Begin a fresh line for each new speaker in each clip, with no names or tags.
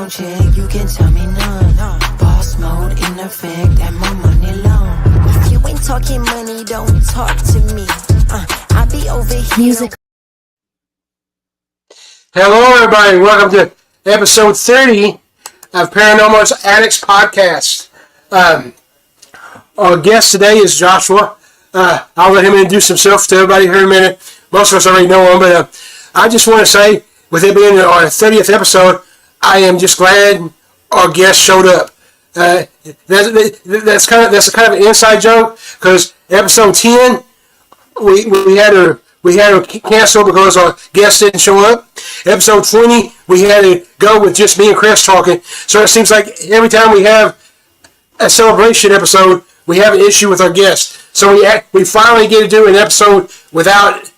Check, you can tell me none. Boss mode in effect, and my money long. If you ain't talking money, don't talk to me. I be over here. Music.
Hello, everybody. Welcome to episode 30 of Paranormal's Addicts podcast. Our guest today is Joshua. I'll let him introduce himself to everybody here in a minute. Most of us already know him, but I just want to say, with it being our 30th episode, I am just glad our guest showed up. That's kind of an inside joke, because episode 10 we had to cancel because our guest didn't show up. Episode 20 we had to go with just me and Chris talking. So it seems like every time we have a celebration episode, we have an issue with our guest. So we finally get to do an episode without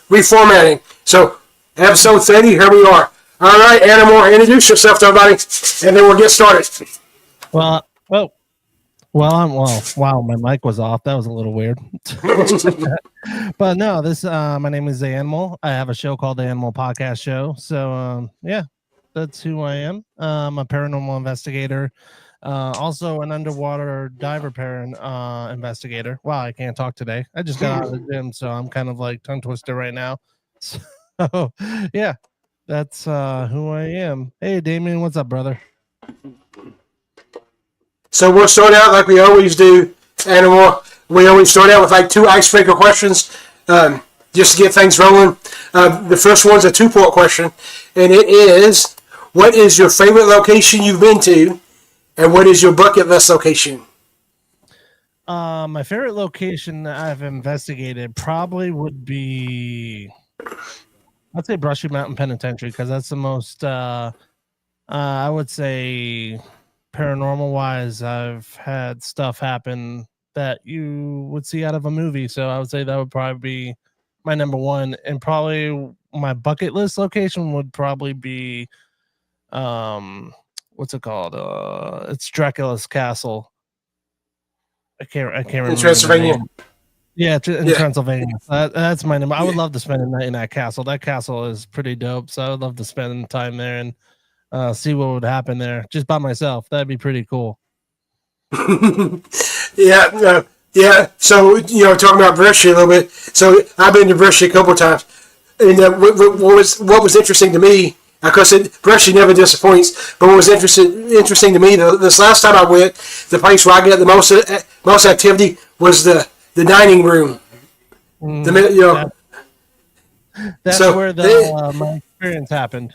reformatting. So episode 30, here we are. All right, Animal, introduce yourself to everybody, and then we'll get started.
Wow, my mic was off. That was a little weird. But no, my name is Animal. I have a show called the Animal Podcast Show. So, yeah, that's who I am. I'm a paranormal investigator, also an underwater diver investigator. Wow, I can't talk today. I just got out of the gym, so I'm kind of like tongue twister right now. So, yeah. That's who I am. Hey, Damien, what's up, brother?
So we'll start out like we always do, Animal. We always start out with like 2 icebreaker questions, just to get things rolling. The first one's a 2-part question, and it is, what is your favorite location you've been to, and what is your bucket list location?
My favorite location that I've investigated probably would be... I'd say Brushy Mountain Penitentiary, because that's the most, I would say, paranormal-wise, I've had stuff happen that you would see out of a movie. So I would say that would probably be my number one. And probably my bucket list location would probably be, what's it called? It's Dracula's Castle. I can't remember.
In Transylvania.
Yeah, in Transylvania. That's my number. I would love to spend a night in that castle. That castle is pretty dope, so I would love to spend time there and see what would happen there just by myself. That'd be pretty cool.
Yeah. So, talking about Brushy a little bit. So I've been to Brushy a couple of times, and what was interesting to me, because Brushy never disappoints. But what was interesting to me, this last time I went, the place where I got the most activity was the dining room.
That's where my experience happened.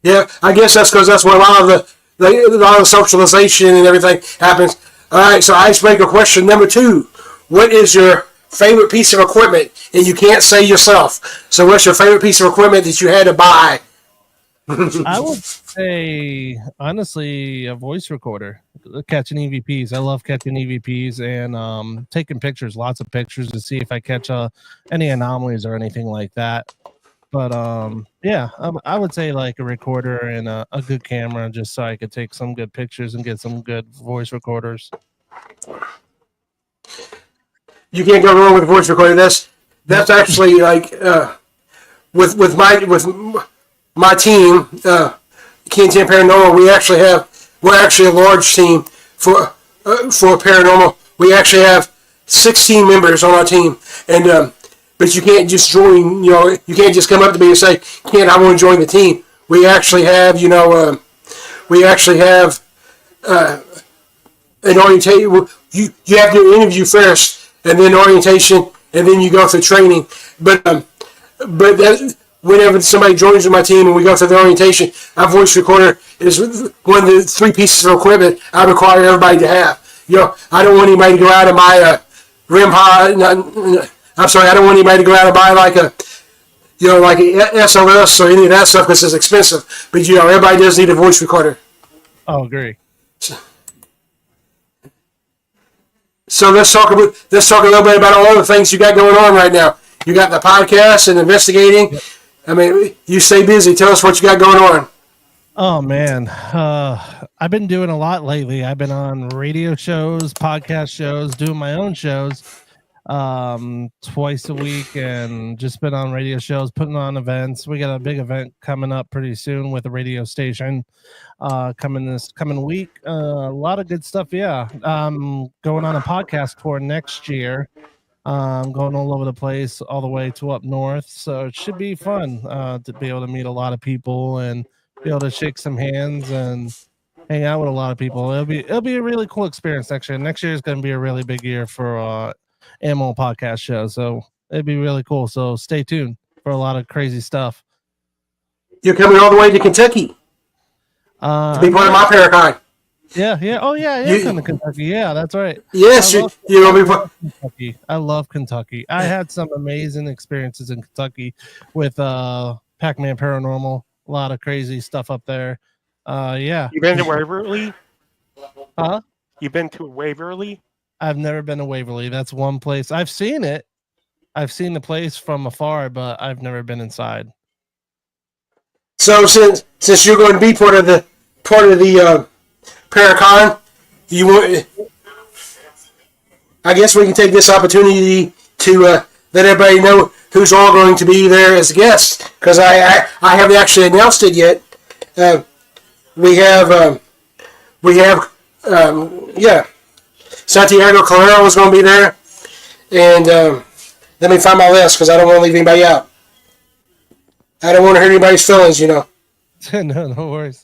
Yeah, I guess that's because that's where a lot of the socialization and everything happens. All right, so icebreaker question number 2. What is your favorite piece of equipment? And you can't say yourself. So what's your favorite piece of equipment that you had to buy?
I would say, honestly, a voice recorder, catching EVPs. I love catching EVPs and taking pictures, lots of pictures, to see if I catch any anomalies or anything like that. But yeah, I would say like a recorder and a good camera, just so I could take some good pictures and get some good voice recorders.
You can't go wrong with a voice recorder. That's actually like with my team, Ken10 Paranormal. We're actually a large team for paranormal. We actually have 16 members on our team, and but you can't just join. You can't just come up to me and say, "Ken, I want to join the team." We actually have, an orientation. You have to do an interview first, and then orientation, and then you go through training. But whenever somebody joins my team and we go through the orientation, our voice recorder is one of the 3 pieces of equipment I require everybody to have. I don't want anybody to go out and buy a REM pod. I don't want anybody to go out and buy like a SLS or any of that stuff because it's expensive. But everybody does need a voice recorder.
Oh, agree.
So let's talk a little bit about all the things you got going on right now. You got the podcast and investigating. I mean, you stay busy. Tell us what you got going on.
Oh man, I've been doing a lot lately. I've been on radio shows, podcast shows, doing my own shows twice a week, and just been on radio shows, putting on events. We got a big event coming up pretty soon with a radio station coming week. A lot of good stuff. Yeah, going on a podcast tour next year. Going all over the place, all the way to up north. So it should be fun to be able to meet a lot of people and be able to shake some hands and hang out with a lot of people. It'll be a really cool experience next year. Next year is going to be a really big year for Animal Podcast Show. So it'd be really cool. So stay tuned for a lot of crazy stuff.
You're coming all the way to Kentucky to be part of my Paracon.
Yeah. Oh, yeah. You're coming to Kentucky. Yeah, that's right.
Yes, you're going to be part.
Kentucky. I love Kentucky. I had some amazing experiences in Kentucky with Pac-Man Paranormal. A lot of crazy stuff up there. Yeah.
You been to Waverly?
Huh?
You been to Waverly?
I've never been to Waverly. That's one place. I've seen it. I've seen the place from afar, but I've never been inside.
So since you're going to be part of the Paracon, you want? I guess we can take this opportunity to let everybody know who's all going to be there as guests, because I haven't actually announced it yet. We have Santiago Calero is going to be there, and let me find my list because I don't want to leave anybody out. I don't want to hurt anybody's feelings, you know.
No worries.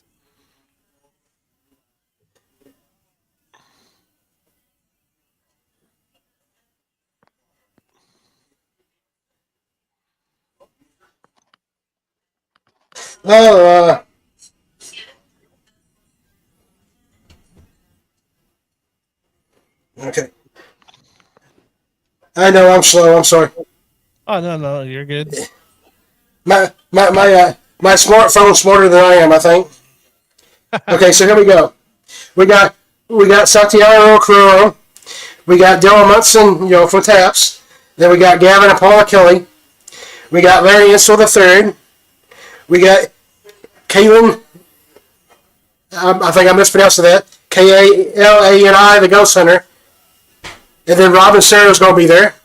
Okay. I know I'm slow. I'm sorry.
Oh no, you're good.
My smartphone's smarter than I am, I think. Okay, so here we go. We got Santiago Cruro. We got Dylan Munson, from Taps. Then we got Gavin and Paula Kelly. We got Larry Insel III. We got Kaylin. I think I mispronounced that. Kalani, the Ghost Hunter. And then Robin Sarah's going to be there.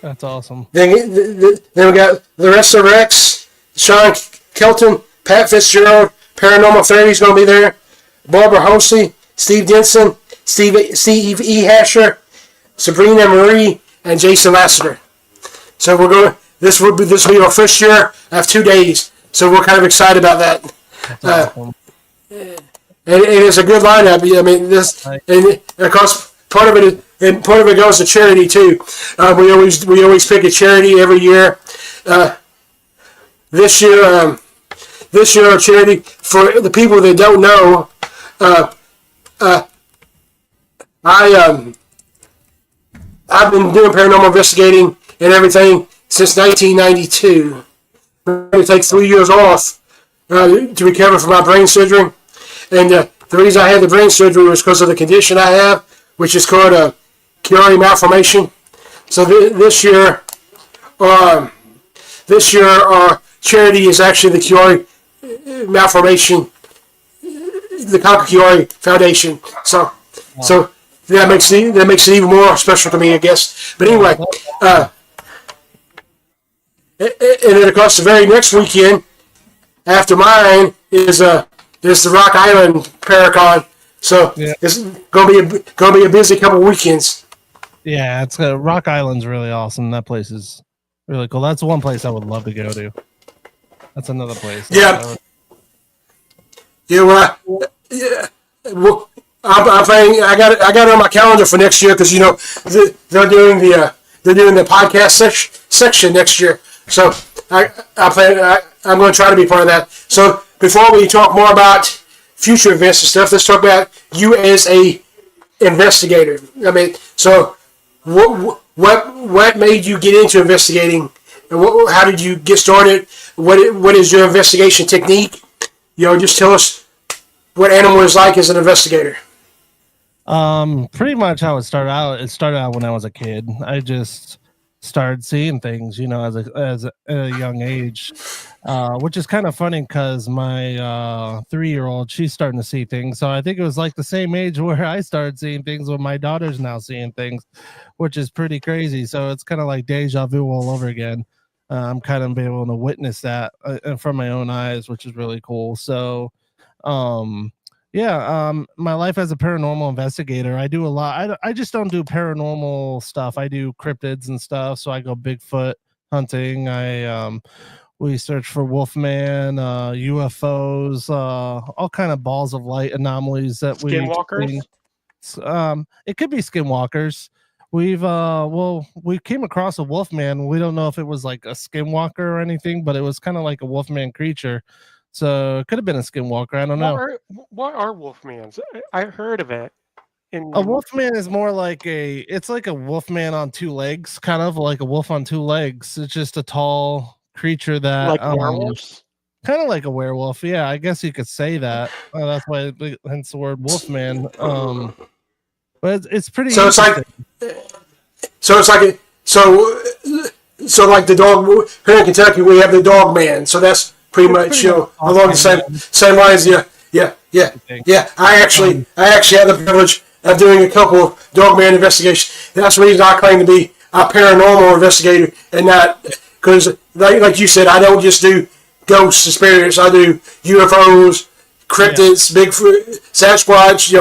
That's awesome.
Then we got the rest of Rex, Sean Kelton, Pat Fitzgerald, Paranormal 30 is going to be there. Barbara Hosey, Steve Denson, Steve E. Hasher, Sabrina Marie, and Jason Lassiter. So we're going. This will be our first year of 2 days. So we're kind of excited about that.
Awesome.
And it's a good lineup. I mean, this, and of course, part of it goes to charity too. We always pick a charity every year. This year our charity, for the people that don't know, I've been doing paranormal investigating and everything since 1992. It takes 3 years off to recover from my brain surgery. And the reason I had the brain surgery was because of the condition I have, which is called a Chiari malformation. So this year our charity is actually the Chiari malformation, the Conquer Chiari Foundation. So that makes it even more special to me, I guess. But anyway, and then of course the very next weekend after mine is the Rock Island Paracon. So it's gonna be a busy couple weekends.
Yeah, it's Rock Island's really awesome. That place is really cool. That's one place I would love to go to. That's another place.
Yeah. Well, I'm planning. I got it on my calendar for next year because they're doing the podcast section next year. So I'm going to try to be part of that. So before we talk more about future events and stuff, let's talk about you as a investigator. I mean, so what made you get into investigating? And how did you get started? What is your investigation technique? Just tell us what Animal is like as an investigator.
Pretty much how it started out. It started out when I was a kid. I just started seeing things, at a young age, which is kind of funny because my 3-year-old, she's starting to see things. So I think it was like the same age where I started seeing things when my daughter's now seeing things, which is pretty crazy. So it's kind of like deja vu all over again. I'm kind of able to witness that from my own eyes, which is really cool. So, my life as a paranormal investigator, I do a lot. I just don't do paranormal stuff. I do cryptids and stuff. So I go Bigfoot hunting. We search for Wolfman, UFOs, all kind of balls of light anomalies that we
Skinwalkers.
It could be skinwalkers. We came across a Wolfman. We don't know if it was like a skinwalker or anything, but it was kind of like a Wolfman creature. So it could have been a skinwalker. I don't know.
What are Wolfmans? I heard of it.
A Wolfman is more like it's like a Wolfman on two legs, kind of like a wolf on two legs. It's just a tall creature that
Like werewolves?
kind of like a werewolf. Yeah, I guess you could say that. That's why hence the word Wolfman. But it's pretty.
So it's like like the dog here in Kentucky. We have the dog man. So that's pretty much along the same lines. Yeah. I actually had the privilege of doing a couple of dog man investigations. That's the reason I claim to be a paranormal investigator and not because, like you said, I don't just do ghosts and spirits. I do UFOs, cryptids, Bigfoot, Sasquatch,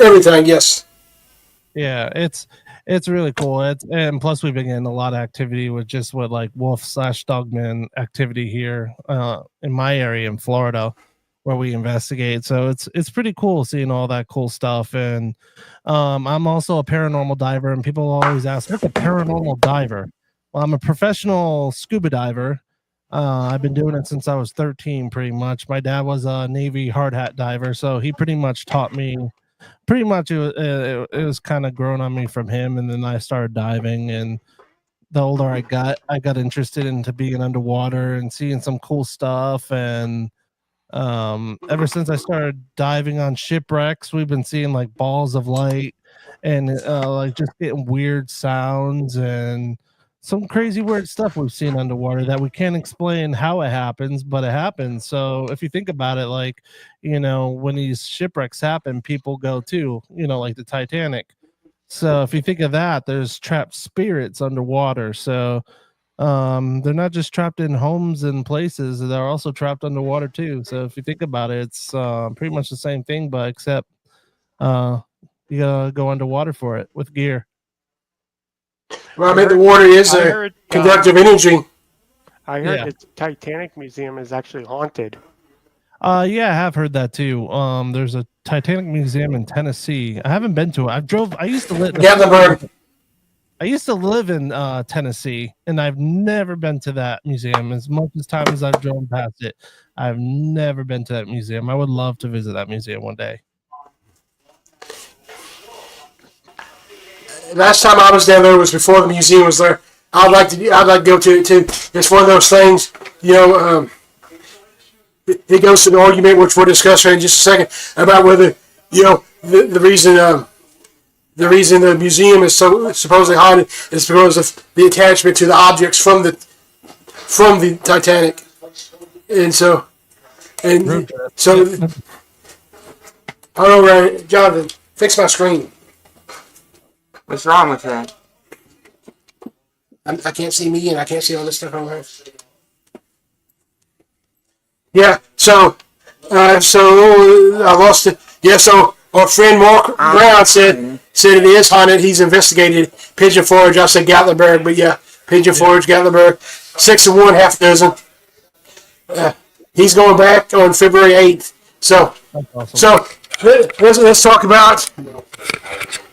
everything. Yes.
Yeah, it's really cool. And plus we've been getting a lot of activity with like wolf/dogman activity here in my area in Florida where we investigate. So it's pretty cool seeing all that cool stuff. And I'm also a paranormal diver, and people always ask, what's a paranormal diver? Well, I'm a professional scuba diver. I've been doing it since I was 13 pretty much. My dad was a Navy hard hat diver, so he pretty much taught me. Pretty much it was kind of grown on me from him, and then I started diving, and the older I got interested into being underwater and seeing some cool stuff. And ever since I started diving on shipwrecks, we've been seeing like balls of light and like just getting weird sounds and some crazy weird stuff we've seen underwater that we can't explain how it happens, but it happens. So if you think about it, like, when these shipwrecks happen, people go too, like the Titanic. So if you think of that, there's trapped spirits underwater. So they're not just trapped in homes and places, they're also trapped underwater too. So if you think about it, it's pretty much the same thing, but except you gotta go underwater for it with gear.
Well, the water is a conductive energy.
I heard the Titanic Museum is actually haunted.
I have heard that too. There's a Titanic Museum in Tennessee. I haven't been to it. I used to live
Gatlinburg.
I used to live in Tennessee, and I've never been to that museum. As much as time as I've driven past it, I've never been to that museum. I would love to visit that museum one day.
Last time I was down there was before the museum was there. I'd like to go to it too. It's one of those things, it goes to the argument which we'll discuss here in just a second about whether the reason the museum is so supposedly haunted is because of the attachment to the objects from the Titanic, and so hold on, Ryan, Jonathan, fix my screen.
What's wrong with that?
I can't see me, and I can't see all this stuff on there. Yeah, so I lost it. Yeah, so our friend Mark Brown said it is haunted. He's investigated Pigeon Forge. I said Gatlinburg, but yeah, Pigeon Forge, Gatlinburg, 6 and 1, half dozen. He's going back on February 8th. So, awesome. Let's talk about.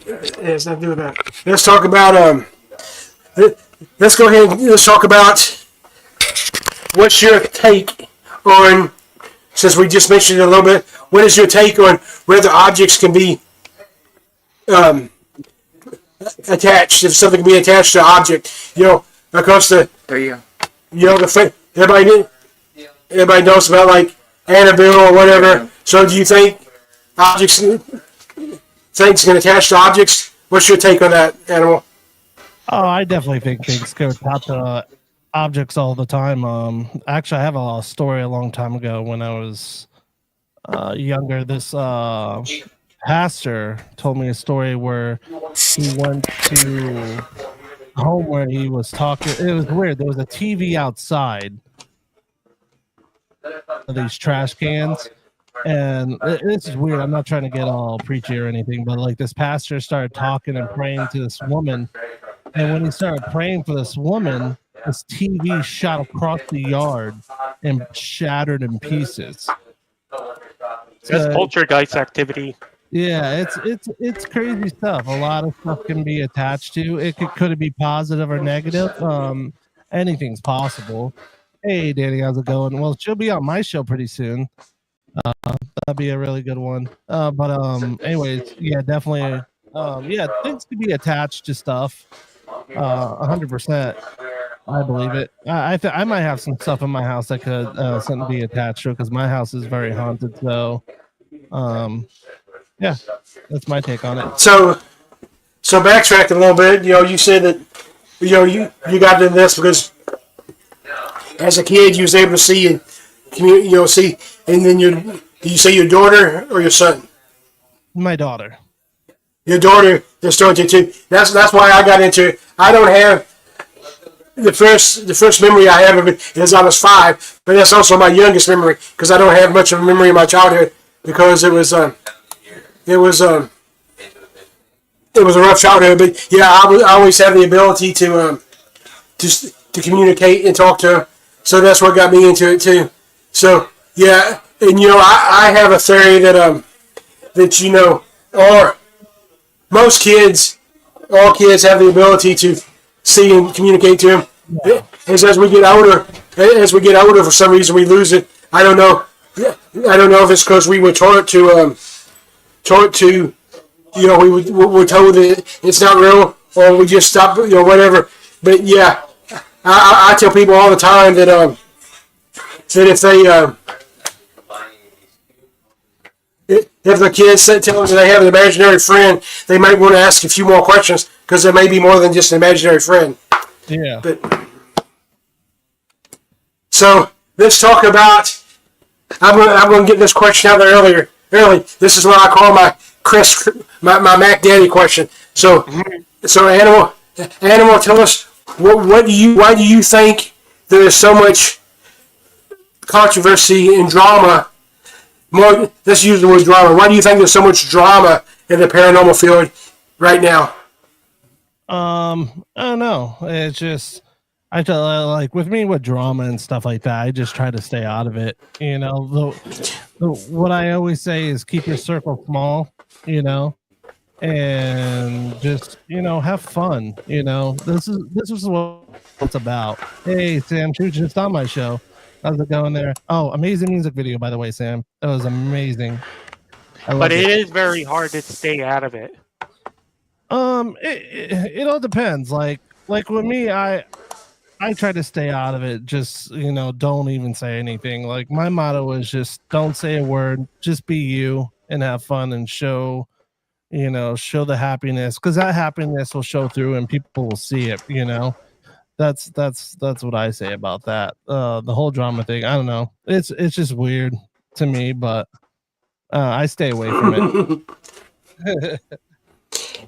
It's not doing that. Let's talk about. Let's go ahead and let's talk about what's your take on, since we just mentioned it a little bit, what is your take on whether objects can be attached, if something can be attached to an object, because everybody knows about like Annabelle or whatever. So do you think things can attach to objects? What's your take on that, Animal?
Oh, I definitely think things go top to objects all the time. Actually, I have a story a long time ago when I was younger. This pastor told me a story where he went to a home where he was talking. It was weird. There was a TV outside of these trash cans. And this is weird. I'm not trying to get all preachy or anything, but like this pastor started talking and praying to this woman. And when he started praying for this woman, this TV shot across the yard and shattered in pieces.
That's poltergeist activity.
Yeah, it's crazy stuff. A lot of stuff can be attached to it. Could it be positive or negative? Anything's possible. Hey, Danny, how's it going? Well, she'll be on my show pretty soon. That'd be a really good one. Anyways, yeah, definitely. Yeah, things can be attached to stuff. 100%. I believe it. I might have some stuff in my house that could something be attached to because my house is very haunted. So, yeah, that's my take on it.
So backtracking a little bit, you said that, you got into this because as a kid you was able to see and see, and then do you say your daughter or your son?
My daughter.
Your daughter is starting to. That's why I got into it. I don't have the first memory I have of it is I was 5, but that's also my youngest memory because I don't have much of a memory of my childhood because it was a rough childhood. But yeah, I always have the ability to communicate and talk to her, so that's what got me into it too. So yeah, and I have a theory that or most kids, all kids have the ability to see and communicate to him. Yeah. As we get older, for some reason we lose it. I don't know. I don't know if it's because we were taught to, we're told that it's not real, or we just stop, whatever. But yeah, I tell people all the time that if they if the kids tell them that they have an imaginary friend, they might want to ask a few more questions because there may be more than just an imaginary friend.
Yeah.
So let's talk about. I'm going to get this question out there early. This is what I call my Mac Daddy question. So animal, tell us why do you think there is so much controversy and drama? Let's use the word drama. Why do you think there's so much drama in the paranormal field right now?
I don't know. It's just I feel like with me with drama and stuff like that, I just try to stay out of it. What I always say is keep your circle small. And just have fun. This is what it's about. Hey, Sam, she was just on my show. How's it going there? Oh, amazing music video, by the way, Sam. That was amazing.
But it is very hard to stay out of it.
It all depends. Like with me, I try to stay out of it. Just don't even say anything. Like my motto is just don't say a word. Just be you and have fun and show the happiness, because that happiness will show through and people will see it. That's what I say about that. The whole drama thing, I don't know. It's just weird to me, but I stay away from it.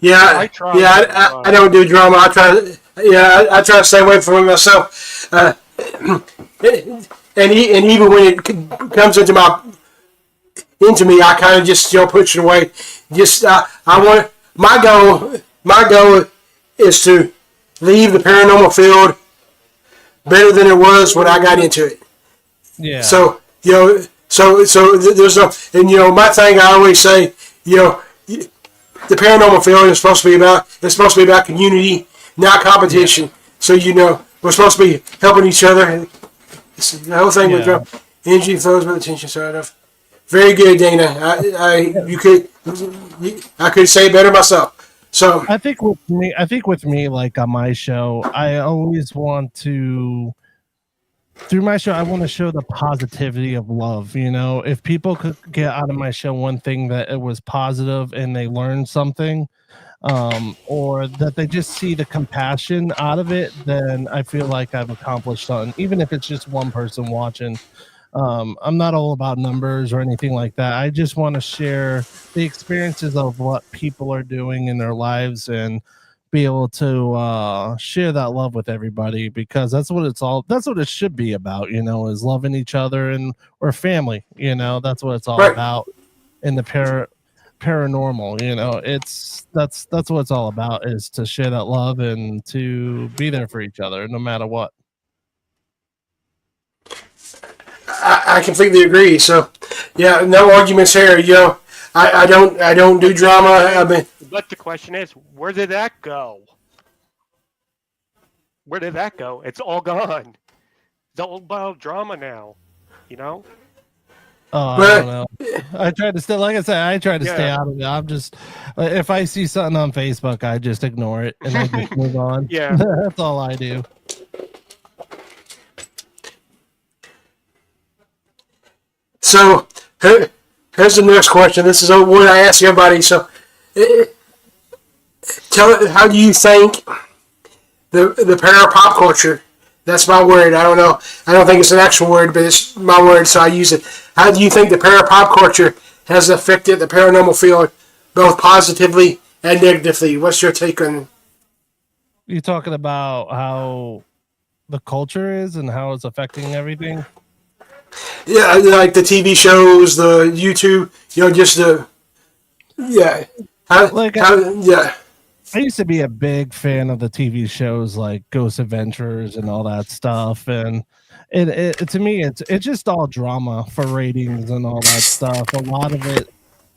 I don't do drama. I try to stay away from it myself. And even when it comes into me, I kind of just push it away. Just my goal is to leave the paranormal field better than it was when I got into it.
Yeah.
So there's no, and my thing I always say, the paranormal field is supposed to be about community, not competition. So we're supposed to be helping each other. The whole thing with energy flows with attention. Sort of. Very good, Dana. I could say it better myself. So
I think with me, like on my show, I always want to, through my show, I want to show the positivity of love. If people could get out of my show one thing that it was positive and they learned something, or that they just see the compassion out of it, then I feel like I've accomplished something, even if it's just one person watching. I'm not all about numbers or anything like that. I just want to share the experiences of what people are doing in their lives and be able to share that love with everybody, because that's what it should be about, is loving each other and or family. That's what it's all
Right.
about in the paranormal. That's what it's all about, is to share that love and to be there for each other no matter what.
I completely agree. So, yeah, no arguments here. I don't do drama. I mean,
But the question is, where did that go? Where did that go? It's all gone. It's all about drama now.
Oh, I
But-
don't know. I tried to stay, like I said, I try to stay
Yeah.
out of it. I'm just, if I see something on Facebook, I just ignore it and I just move on.
Yeah.
That's all I do.
So here's the next question. This is what I ask everybody. So, how do you think the para pop culture? That's my word. I don't know. I don't think it's an actual word, but it's my word, so I use it. How do you think the para pop culture has affected the paranormal field, both positively and negatively? What's your take on?
You talking about how the culture is and how it's affecting everything?
Yeah, like the TV shows, the YouTube, just the yeah.
I used to be a big fan of the TV shows like Ghost Adventures and all that stuff, and it to me it's just all drama for ratings and all that stuff. A lot of it,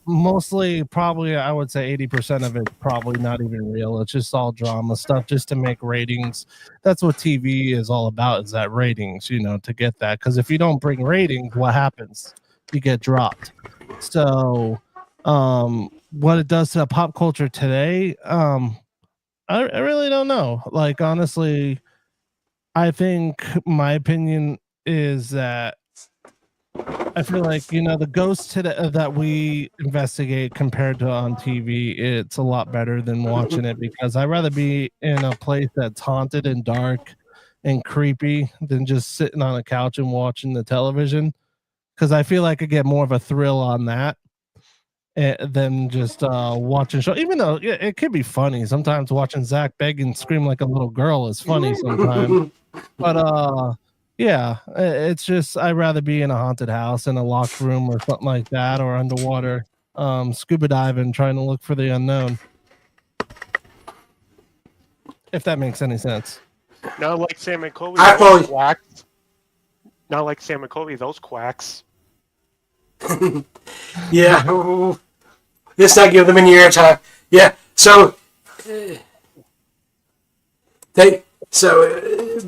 mostly, probably I would say 80% of it probably not even real. It's just all drama stuff just to make ratings. That's what TV is all about, is that ratings, to get that. Because if you don't bring ratings, what happens? You get dropped. So what it does to pop culture today, I really don't know. Like, honestly, I think my opinion is that I feel like, the ghosts that we investigate compared to on TV, it's a lot better than watching it, because I'd rather be in a place that's haunted and dark and creepy than just sitting on a couch and watching the television, because I feel like I get more of a thrill on that than just watching show. Even though it could be funny sometimes, watching Zach beg and scream like a little girl is funny sometimes. But yeah, it's just I'd rather be in a haunted house in a locked room or something like that, or underwater scuba diving trying to look for the unknown, if that makes any sense.
Not like Sam and Colby,
I
those
fully-
quacks. Not like Sam and Colby, those quacks.
Yeah, let's not give them any airtime. Yeah, so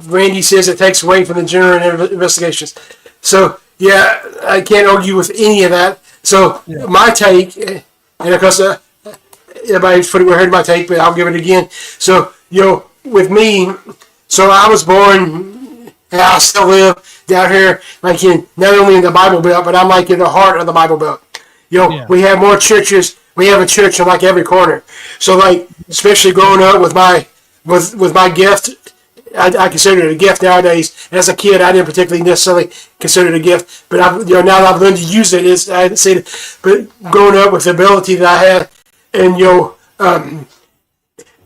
Randy says it takes away from the general investigations. So yeah, I can't argue with any of that. So my take, and of course everybody's pretty well heard my take, but I'll give it again. So with me, so I was born, and I still live down here, like not only in the Bible Belt, but I'm like in the heart of the Bible Belt. We have more churches. We have a church in like every corner. So like, especially growing up with my gift, I consider it a gift nowadays. As a kid, I didn't particularly necessarily consider it a gift, but now that I've learned to use it, I'd say that. But growing up with the ability that I had, and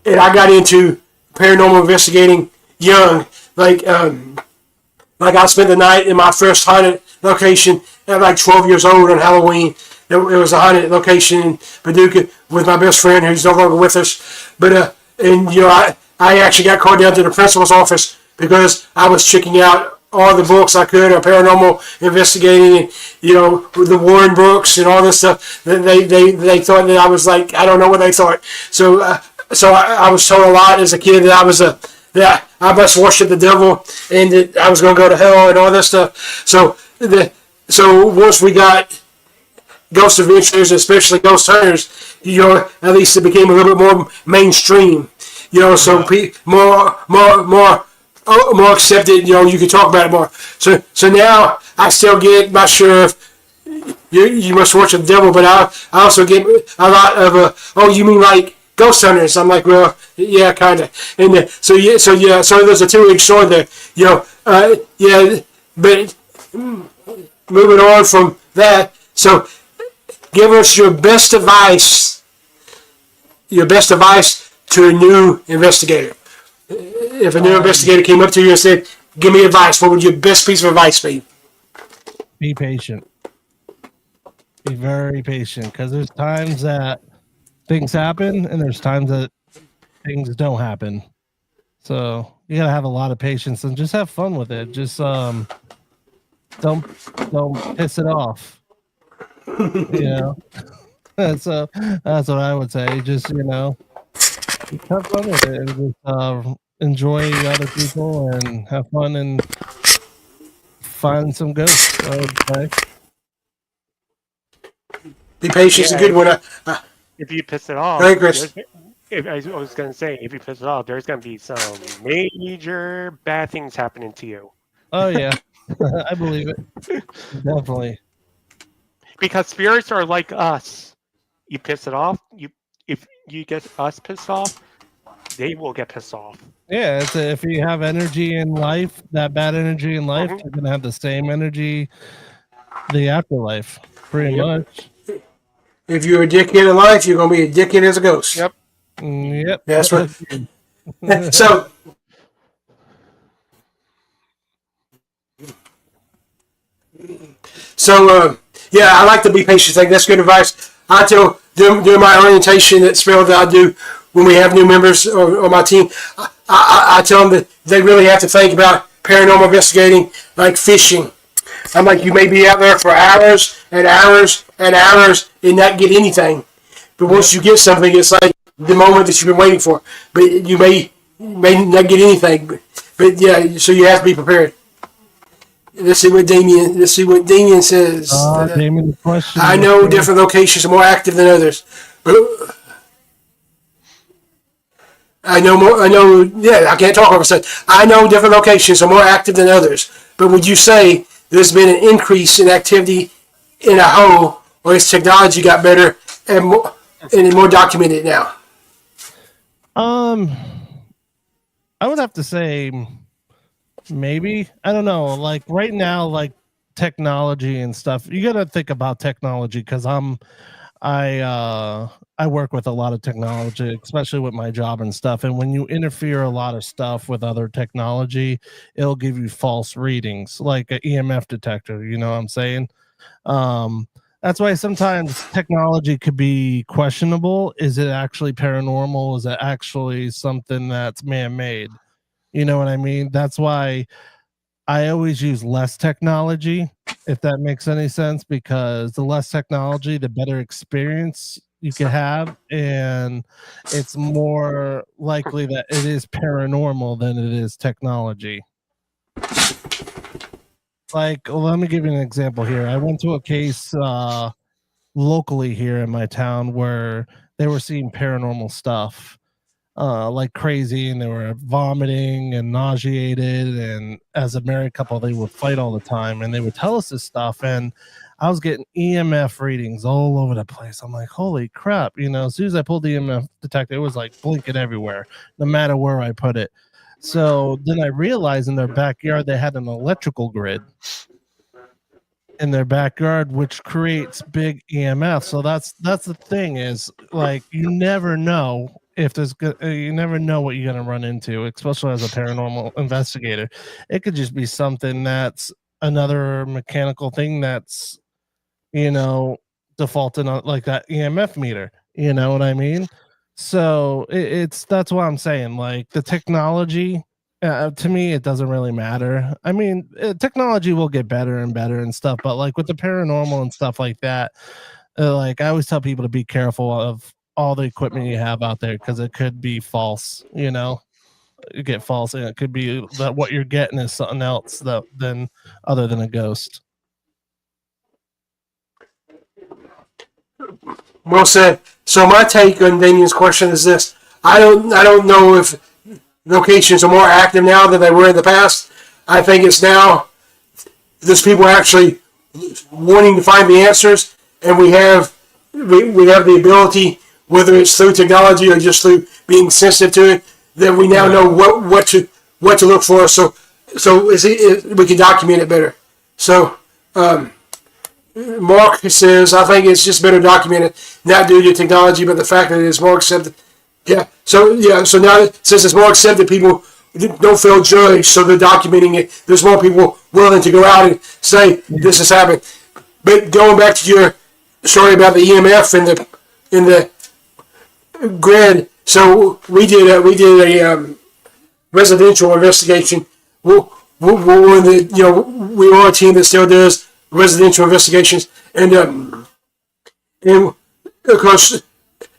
and I got into paranormal investigating young, like I spent the night in my first haunted location at like 12 years old on Halloween. It was a haunted location in Paducah with my best friend who's no longer with us. But I actually got called down to the principal's office because I was checking out all the books I could on paranormal investigating, and the Warren books and all this stuff. They thought that I was like, I don't know what they thought. So I was told a lot as a kid that that I must worship the devil and that I was going to go to hell and all this stuff. So once we got Ghost Adventures, especially Ghost Hunters, at least it became a little bit more mainstream. So more accepted. You can talk about it more. So now I still get my share of you must worship the devil, but I also get a lot of you mean like ghost hunters. I'm like, well, yeah, kind of. And so there's a two-edged sword there. But moving on from that, so give us your best advice to a new investigator. If a new investigator came up to you and said, give me advice, what would your best piece of advice be?
Be patient. Be very patient, because there's times that things happen and there's times that things don't happen. So you gotta have a lot of patience and just have fun with it. Just don't piss it off. That's what I would say. Just have fun with it and just enjoy other people and have fun and find some ghosts, I would say.
Be patient is a good one.
If you piss it off,
Hey, Chris.
I was going to say, if you piss it off, there's going to be some major bad things happening to you.
Oh yeah, I believe it. Definitely.
Because spirits are like us. You piss it off. If you get us pissed off, they will get pissed off.
Yeah, if you have energy in life, that bad energy in life, you're gonna have the same energy the afterlife, pretty much.
If you're a dickhead in life, you're going to be a dickhead as a ghost.
Yep.
Yep.
That's right. Yeah, I like to be patient. I think that's good advice. I tell during my orientation at spell that I do when we have new members on my team, I tell them that they really have to think about paranormal investigating like fishing. I'm like, you may be out there for hours and hours and hours and not get anything. But once you get something, it's like the moment that you've been waiting for. But you may not get anything. But yeah, so you have to be prepared. Let's see what Damien says.
Damien, question.
I know different locations are more active than others. I can't talk over a second. I know different locations are more active than others. But would you say there's been an increase in activity in a whole, or has technology got better and more documented now?
I would have to say maybe. I don't know. Like right now, like technology and stuff. You got to think about technology because I work with a lot of technology, especially with my job and stuff. And when you interfere a lot of stuff with other technology, it'll give you false readings, like an EMF detector. You know what I'm saying? That's why sometimes technology could be questionable. Is it actually paranormal? Is it actually something that's man-made? You know what I mean? That's why I always use less technology, if that makes any sense, because the less technology, the better experience you can have, and it's more likely that it is paranormal than it is technology. Like, let me give you an example here. I went to a case locally here in my town where they were seeing paranormal stuff like crazy, and they were vomiting and nauseated, and as a married couple they would fight all the time, and they would tell us this stuff, and I was getting EMF readings all over the place. I'm like, holy crap, as soon as I pulled the EMF detector, it was like blinking everywhere, no matter where I put it. So then I realized in their backyard they had an electrical grid in their backyard, which creates big EMF. So that's the thing, is like you never know if you never know what you're gonna run into, especially as a paranormal investigator. It could just be something that's another mechanical thing that's defaulting on like that EMF meter. You know what I mean? So that's what I'm saying. Like the technology, to me, it doesn't really matter. I mean, technology will get better and better and stuff, but like with the paranormal and stuff like that, like I always tell people to be careful of all the equipment you have out there, because it could be false. You get false, and it could be that what you're getting is something else than other than a ghost.
Well said. So my take on Damien's question is this: I don't know if locations are more active now than they were in the past. I think it's now there's people actually wanting to find the answers, and we have the ability whether it's through technology or just through being sensitive to it, that we now know what to look for. So we can document it better. So Mark says, I think it's just better documented, not due to technology, but the fact that it is more accepted. Yeah. So now since it's more accepted, people don't feel judged, so they're documenting it. There's more people willing to go out and say this has happened. But going back to your story about the EMF in the grid, so we did a residential investigation. We were a team that still does residential investigations, and of course,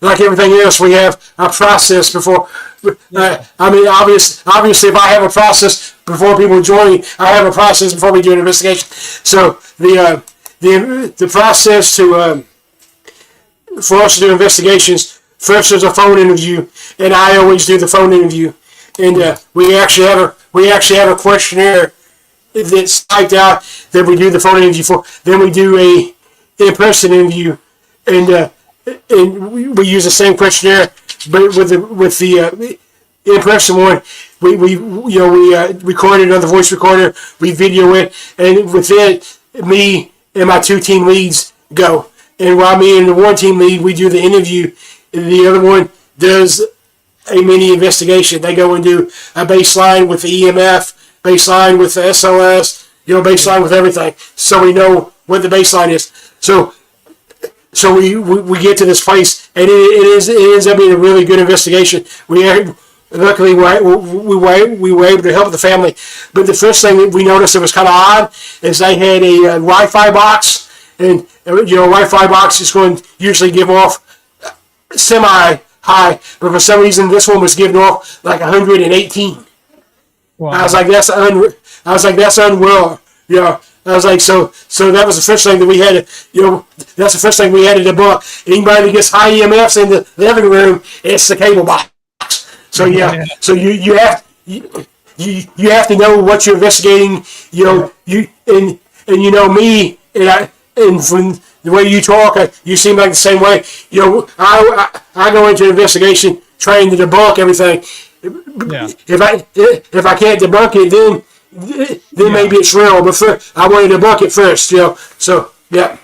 like everything else, we have a process before. Obviously, if I have a process before people join me, I have a process before we do an investigation. So the process for us to do investigations, first there's a phone interview, and I always do the phone interview, and we actually have a questionnaire that's typed out that we do the phone interview for. Then we do a in-person interview, and we use the same questionnaire, but with the in-person one, we record it on the voice recorder, we video it, and with it, me and my 2 team leads go. And while me and the 1 team lead, we do the interview, the other one does a mini investigation. They go and do a baseline with the EMF, baseline with the SLS, baseline with everything, so we know what the baseline is. So we get to this place, and it ends up being a really good investigation. Luckily, we were able to help the family. But the first thing we noticed that was kind of odd is they had a Wi-Fi box, and a Wi-Fi box is going to usually give off semi-high, but for some reason this one was giving off like 118. Wow. I was like, that's unreal. I was like, so that was the first thing that we had to, that's the first thing we had to debunk. Anybody that gets high EMFs in the living room, it's the cable box. So so you have to know what you're investigating. Me, and from the way you talk, you seem like the same way. I go into an investigation trying to debunk everything. Yeah. If I can't debunk it, then maybe it's real. But I want to debunk it first. So yeah.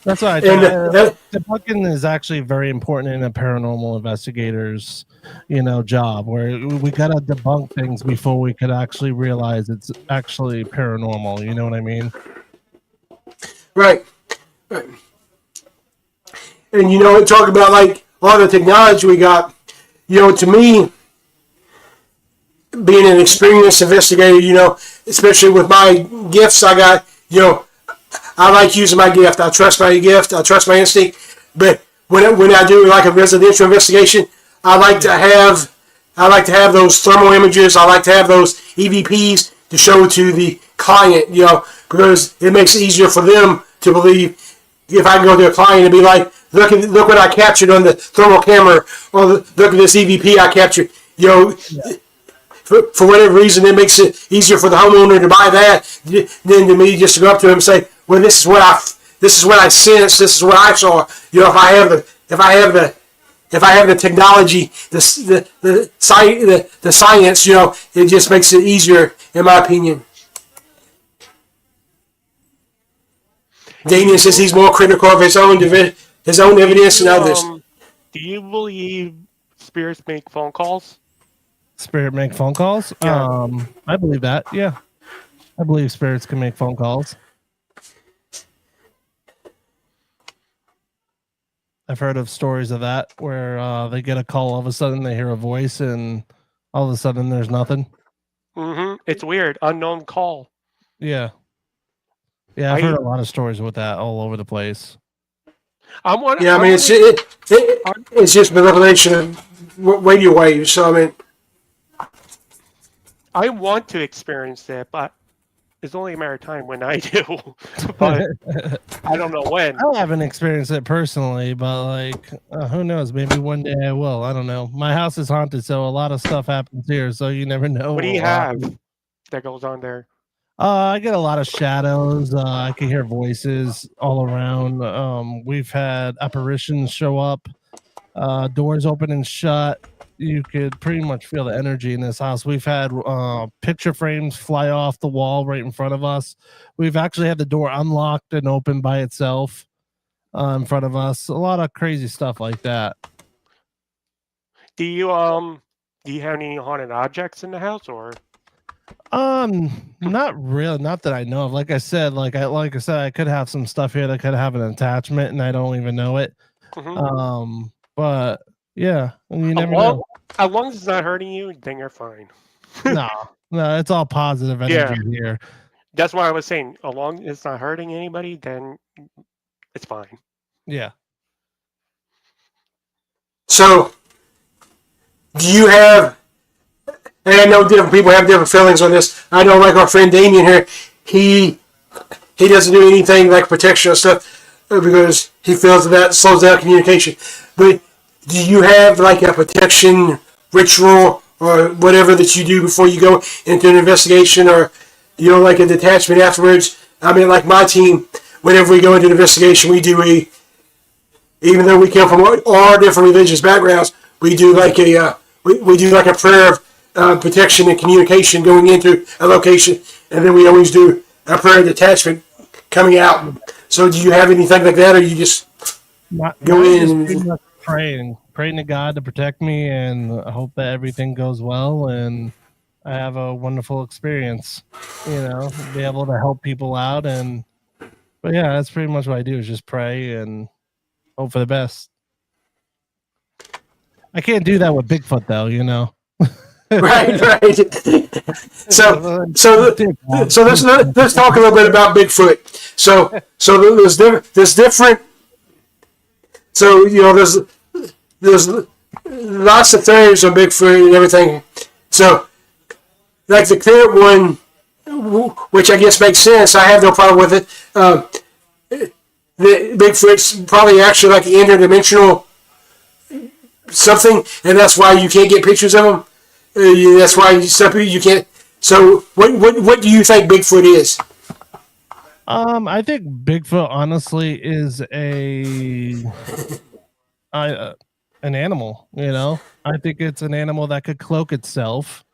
That's why debunking is actually very important in a paranormal investigator's, job, where we gotta debunk things before we could actually realize it's actually paranormal. You know what I mean?
Right. And talk about like all the technology we got. To me, being an experienced investigator, especially with my gifts I got, I like using my gift. I trust my gift. I trust my instinct. But when I do like a residential investigation, I like to have those thermal images. I like to have those EVPs to show to the client, because it makes it easier for them to believe. If I can go to a client and be like, look what I captured on the thermal camera, or look at this EVP I captured, For whatever reason, it makes it easier for the homeowner to buy that than to me just to go up to him and say, "Well, this is what I sensed. This is what I saw." If I have the technology, the science, it just makes it easier, in my opinion. Daniel says he's more critical of his own evidence than others.
Do you believe spirits make phone calls?
Spirit make phone calls? Yeah. I believe that. Yeah, I believe spirits can make phone calls. I've heard of stories of that where they get a call, all of a sudden they hear a voice, and all of a sudden there's nothing.
Mm-hmm. It's weird. Unknown call.
Yeah. Yeah, I've heard a lot of stories with that all over the place.
It's just manipulation of radio waves. So
I want to experience it, but it's only a matter of time when I do. But I don't know when.
I haven't experienced it personally, but who knows? Maybe one day I will. I don't know. My house is haunted, so a lot of stuff happens here, so you never know.
What do you have that goes on there?
I get a lot of shadows. I can hear voices all around. We've had apparitions show up Doors open and shut. You could pretty much feel the energy in this house. We've had picture frames fly off the wall right in front of us. We've actually had the door unlocked and open by itself in front of us. A lot of crazy stuff like that.
Do you have any haunted objects in the house, or?
Not really, not that I know of. Like I said, I could have some stuff here that could have an attachment, and I don't even know it.
Mm-hmm.
But yeah, you never know.
As long as it's not hurting you, then you're fine.
No, it's all positive energy here.
That's why I was saying, as long as it's not hurting anybody, then it's fine.
Yeah.
So, do you have? And I know different people have different feelings on this. I know, like our friend Damien here, he doesn't do anything like protection or stuff because he feels that slows down communication. But do you have like a protection ritual or whatever that you do before you go into an investigation, or like a detachment afterwards? I mean, like my team, whenever we go into an investigation, we do even though we come from all different religious backgrounds, we do like we do like a prayer of protection and communication going into a location, and then we always do a prayer of detachment coming out. So, do you have anything like that, or you just go in and
praying to God to protect me, and I hope that everything goes well, and I have a wonderful experience. Be able to help people out, but yeah, that's pretty much what I do is just pray and hope for the best. I can't do that with Bigfoot, though.
Right. So let's talk a little bit about Bigfoot. So there's different. So there's lots of theories on Bigfoot and everything. So like the current one, which I guess makes sense. I have no problem with it. The Bigfoot's probably actually like an interdimensional something, and that's why you can't get pictures of them. That's why some people you can't. So, what do you think Bigfoot is?
I think Bigfoot honestly is an animal. I think it's an animal that could cloak itself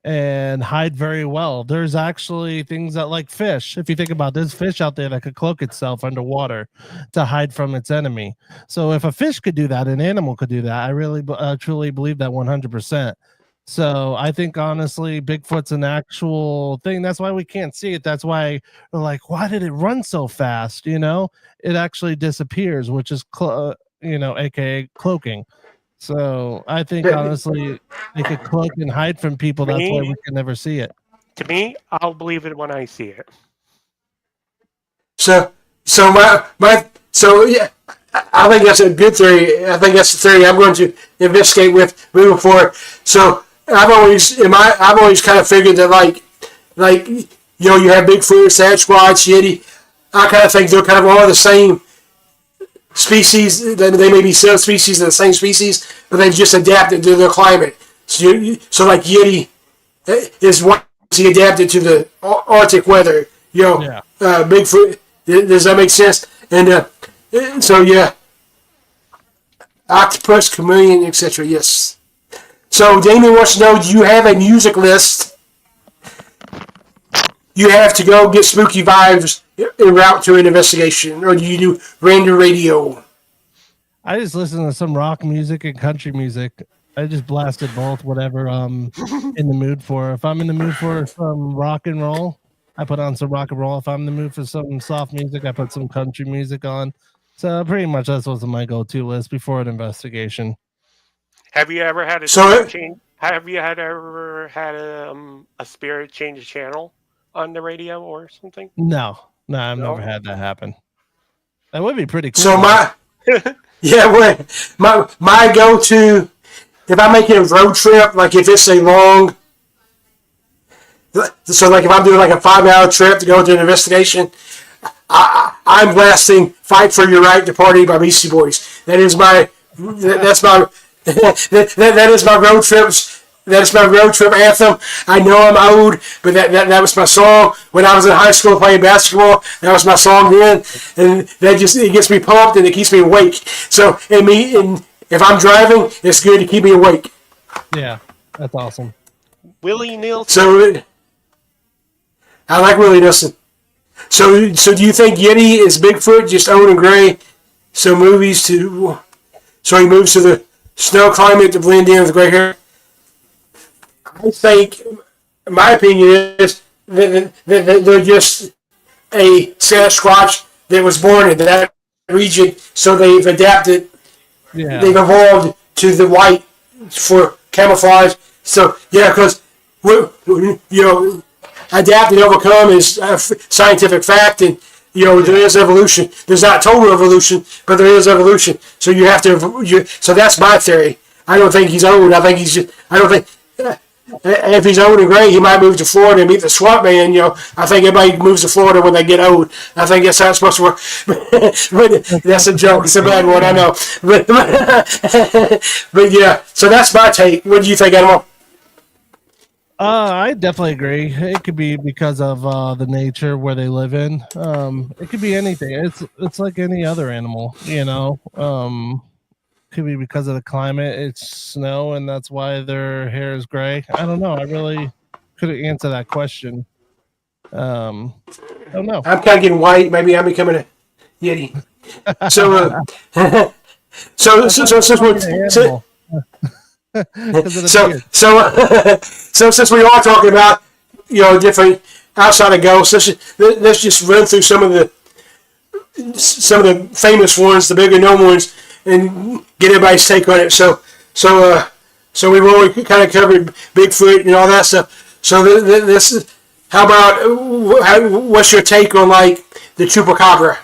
and hide very well. There's actually things that, like fish. If you think about, there's fish out there that could cloak itself underwater to hide from its enemy. So if a fish could do that, an animal could do that. I really truly believe that 100%. So I think honestly, Bigfoot's an actual thing. That's why we can't see it. That's why we're like, why did it run so fast? It actually disappears, which is aka cloaking. So I think honestly, they could cloak and hide from people. That's why we can never see it.
To me, I'll believe it when I see it.
So yeah, I think that's a good theory. I think that's the theory I'm going to investigate with moving forward. So I've always kind of figured that like you have Bigfoot, Sasquatch, Yeti. I kind of think they're kind of all the same species. They may be subspecies of the same species, but they've just adapted to their climate. So like Yeti is he adapted to the Arctic weather. Bigfoot. Does that make sense? And so yeah, octopus, chameleon, etc. Yes. So Damien wants to know: do you have a music list you have to go get spooky vibes en route to an investigation, or do you do random radio?
I just listen to some rock music and country music. I just blasted both, whatever I'm in the mood for. If I'm in the mood for some rock and roll, I put on some rock and roll. If I'm in the mood for some soft music, I put some country music on. So pretty much that's what's on my go-to list before an investigation.
Have you ever had a spirit change? Have you ever had a spirit change a channel on the radio or something?
No, I've never had that happen. That would be pretty cool.
So my go-to, if I'm making a road trip, like if it's a long, so like if I'm doing like a 5-hour trip to go to an investigation, I'm blasting "Fight for Your Right to Party" by Beastie Boys. That's my that is my road trips. That's my road trip anthem. I know I'm old, but that was my song when I was in high school playing basketball. That was my song then, and it gets me pumped and it keeps me awake. So and if I'm driving, it's good to keep me awake.
Yeah, that's awesome.
Willie Nielsen.
So I like Willie Nelson. So do you think Yeti is Bigfoot, just old and gray? So he moves to the snow climate to blend in with gray hair. I think, my opinion is that they're just a Sasquatch that was born in that region, so they've adapted.
Yeah.
They've evolved to the white for camouflage. So yeah, because adapt and overcome is a scientific fact, and there is evolution. There's not total evolution, but there is evolution. So you have to. So that's my theory. I don't think he's old. I think he's just. I don't think. If he's old and gray, he might move to Florida and meet the swamp man. I think everybody moves to Florida when they get old. I think that's how it's supposed to work. But that's a joke. It's a bad one, I know. But yeah, so that's my take. What do you think, Animal?
I definitely agree. It could be because of the nature where they live in. It could be anything. It's like any other animal, Could be because of the climate. It's snow, and that's why their hair is gray. I don't know. I really couldn't answer that question. I don't know.
I'm kind of getting white. Maybe I'm becoming a Yeti. So since we are talking about different outside of ghosts, let's just run through some of the famous ones, the bigger known ones, and get everybody's take on it. So we've already kind of covered Bigfoot and all that stuff. So this, how about what's your take on like the chupacabra?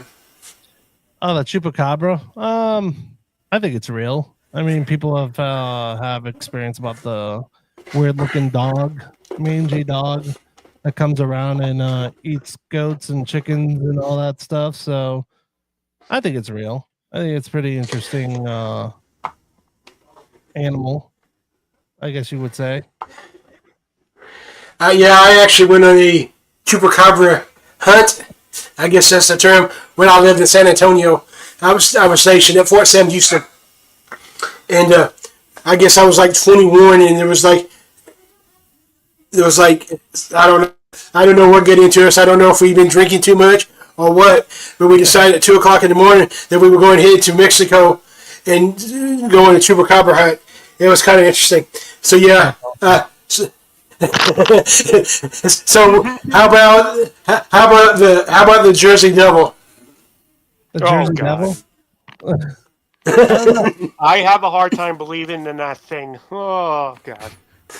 Oh, the chupacabra. I think it's real. I mean, people have experience about the weird-looking dog, mangy dog that comes around and eats goats and chickens and all that stuff. So I think it's real. I think it's pretty interesting animal, I guess you would say.
Yeah, I actually went on a chupacabra hunt. I guess that's the term. When I lived in San Antonio, I was stationed at Fort Sam Houston, and I guess I was like 21, and there was like I don't know what got into us. I don't know if we'd been drinking too much or what, but we decided at 2:00 in the morning that we were going to head to Mexico and go on a chupacabra hunt. It was kind of interesting. So yeah. So how about the Jersey Devil?
The Jersey Devil?
I have a hard time believing in that thing. Oh God.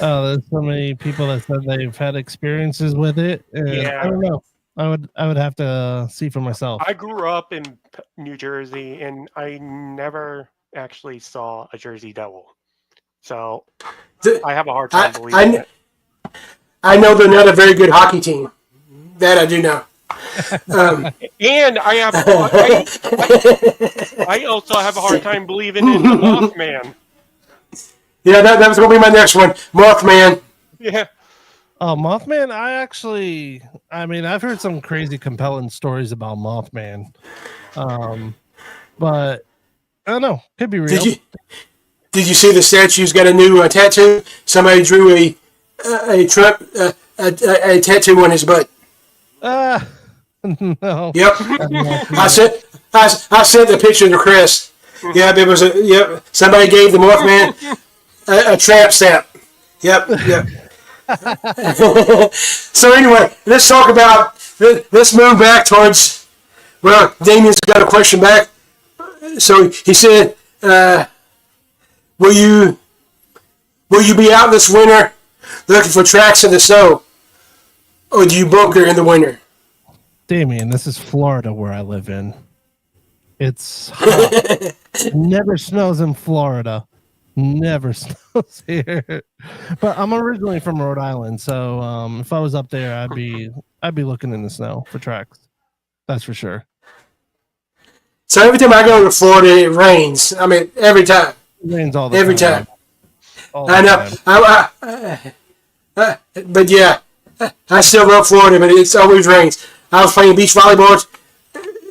Oh, there's so many people that said they've had experiences with it.
Yeah.
I don't know. I would have to see for myself.
I grew up in New Jersey, and I never actually saw a Jersey Devil. So I have a hard time believing it.
I know they're not a very good hockey team. That I do know.
And I also have a hard time believing in the Mothman.
Yeah, that was going to be my next one. Mothman.
Yeah.
Oh, Mothman, I've heard some crazy, compelling stories about Mothman. But I don't know. Could be real.
Did you see the statue's got a new tattoo? Somebody drew a Trump a tattoo on his butt.
No.
Yep. I sent the picture to Chris. Yep, it was somebody gave the Mothman a tramp stamp. Yep. So anyway, let's move back towards. Well, Damien's got a question back. So he said, "Will you be out this winter looking for tracks in the snow, or do you bunker in the winter?"
Damien, this is Florida where I live in. It's hot. It never snows in Florida. Never snows here. But I'm originally from Rhode Island, so if I was up there, I'd be looking in the snow for tracks. That's for sure.
So every time I go to Florida, it rains. I mean, every time.
It rains all the
every
time.
I know. But yeah, I still love Florida, but it's always rains. I was playing beach volleyball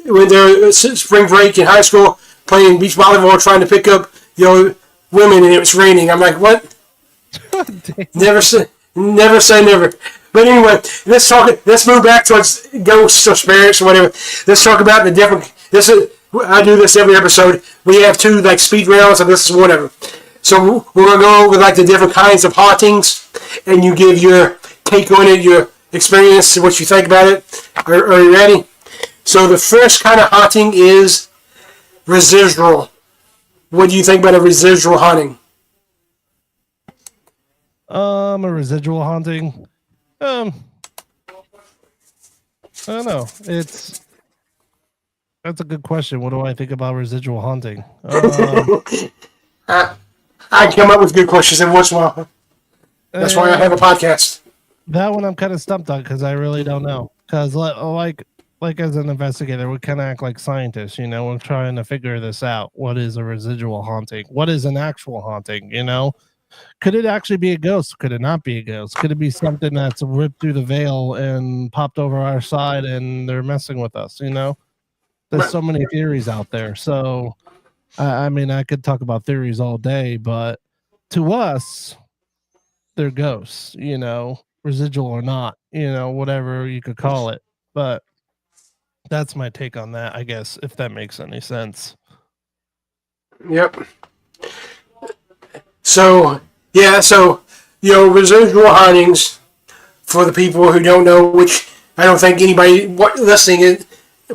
when there was spring break in high school, playing beach volleyball, trying to pick up, women and it was raining. I'm like, what? Never say never. But anyway, let's move back towards ghosts or spirits or whatever. Let's talk about the different. I do this every episode. We have 2 like speed rounds, and this is one of them. So we're gonna go over like the different kinds of hauntings, and you give your take on it, your experience, what you think about it. Are you ready? So the first kind of haunting is residual. What do you think about a residual haunting?
A residual haunting. I don't know. That's a good question. What do I think about residual haunting?
I come up with good questions every once in a while. That's why I have a podcast.
That one I'm kind of stumped on because I really don't know. Because like as an investigator, we kind of act like scientists. We're trying to figure this out. What is a residual haunting? What is an actual haunting? Could it actually be a ghost? Could it not be a ghost? Could it be something that's ripped through the veil and popped over our side and they're messing with us? There's so many theories out there. So, I mean, I could talk about theories all day, but to us, they're ghosts, residual or not, whatever you could call it. But that's my take on that, I guess, if that makes any sense.
Yep. So, residual hauntings, for the people who don't know, which I don't think anybody listening is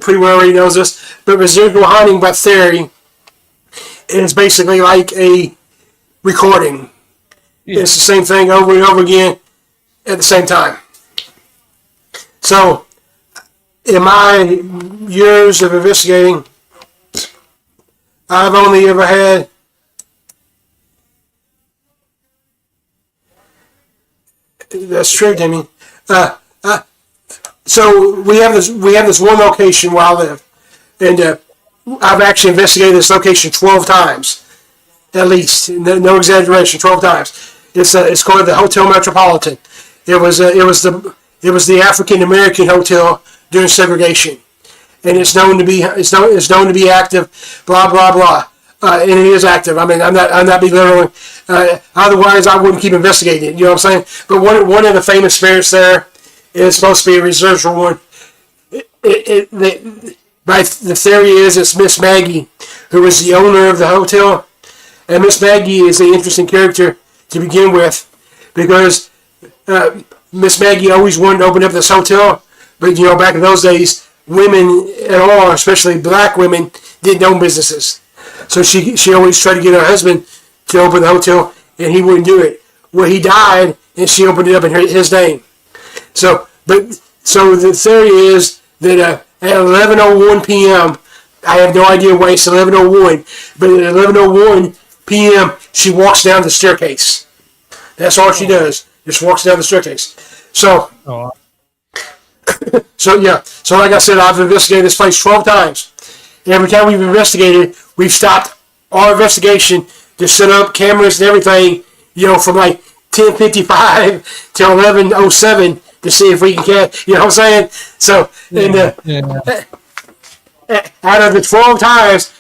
pretty well already knows this, but residual haunting by theory is basically like a recording. Yeah. It's the same thing over and over again at the same time. So, in my years of investigating, I've only ever had that's true, Timmy. So we have this one location where I live, and I've actually investigated this location 12 times, at least. No exaggeration, 12 times. It's called the Hotel Metropolitan. It was the African American hotel during segregation, and it's known to be active. Blah blah blah. And it is active. I mean, I'm not belittling. Otherwise, I wouldn't keep investigating it. You know what I'm saying? But one of the famous spirits there is supposed to be a residual one. The theory is it's Miss Maggie, who was the owner of the hotel. And Miss Maggie is an interesting character to begin with, because Miss Maggie always wanted to open up this hotel, but back in those days, women at all, especially black women, didn't own businesses. So she always tried to get her husband to open the hotel, and he wouldn't do it. Well, he died, and she opened it up in his name. So the theory is that at 11:01 p.m., I have no idea why it's 11:01, but at 11:01 p.m., she walks down the staircase. That's all she does. Just walks down the staircase. So like I said, I've investigated this place 12 times. And every time we've investigated, we've stopped our investigation to set up cameras and everything, from like 10:55 to 11:07 to see if we can catch, what I'm saying? So, out of the 12 times,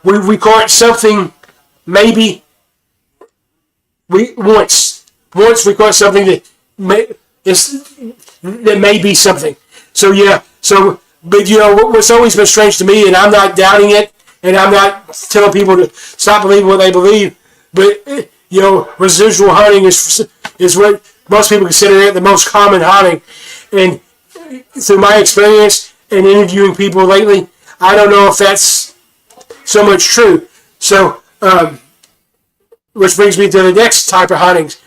we caught something, maybe, once we caught something that may be something. So, but what's always been strange to me, and I'm not doubting it, and I'm not telling people to stop believing what they believe, but residual haunting is what most people consider it the most common haunting. And through my experience and interviewing people lately, I don't know if that's so much true. So, which brings me to the next type of hauntings,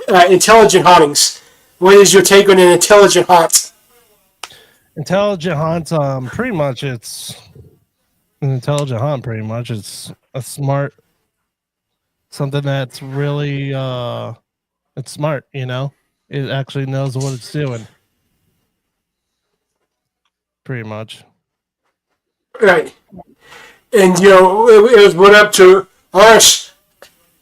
intelligent hauntings. What is your take on an intelligent haunt?
Intelligent haunt, pretty much it's an intelligent haunt. Pretty much it's a smart, something that's really it's smart. It actually knows what it's doing. Pretty much.
Right. And it was put up to us.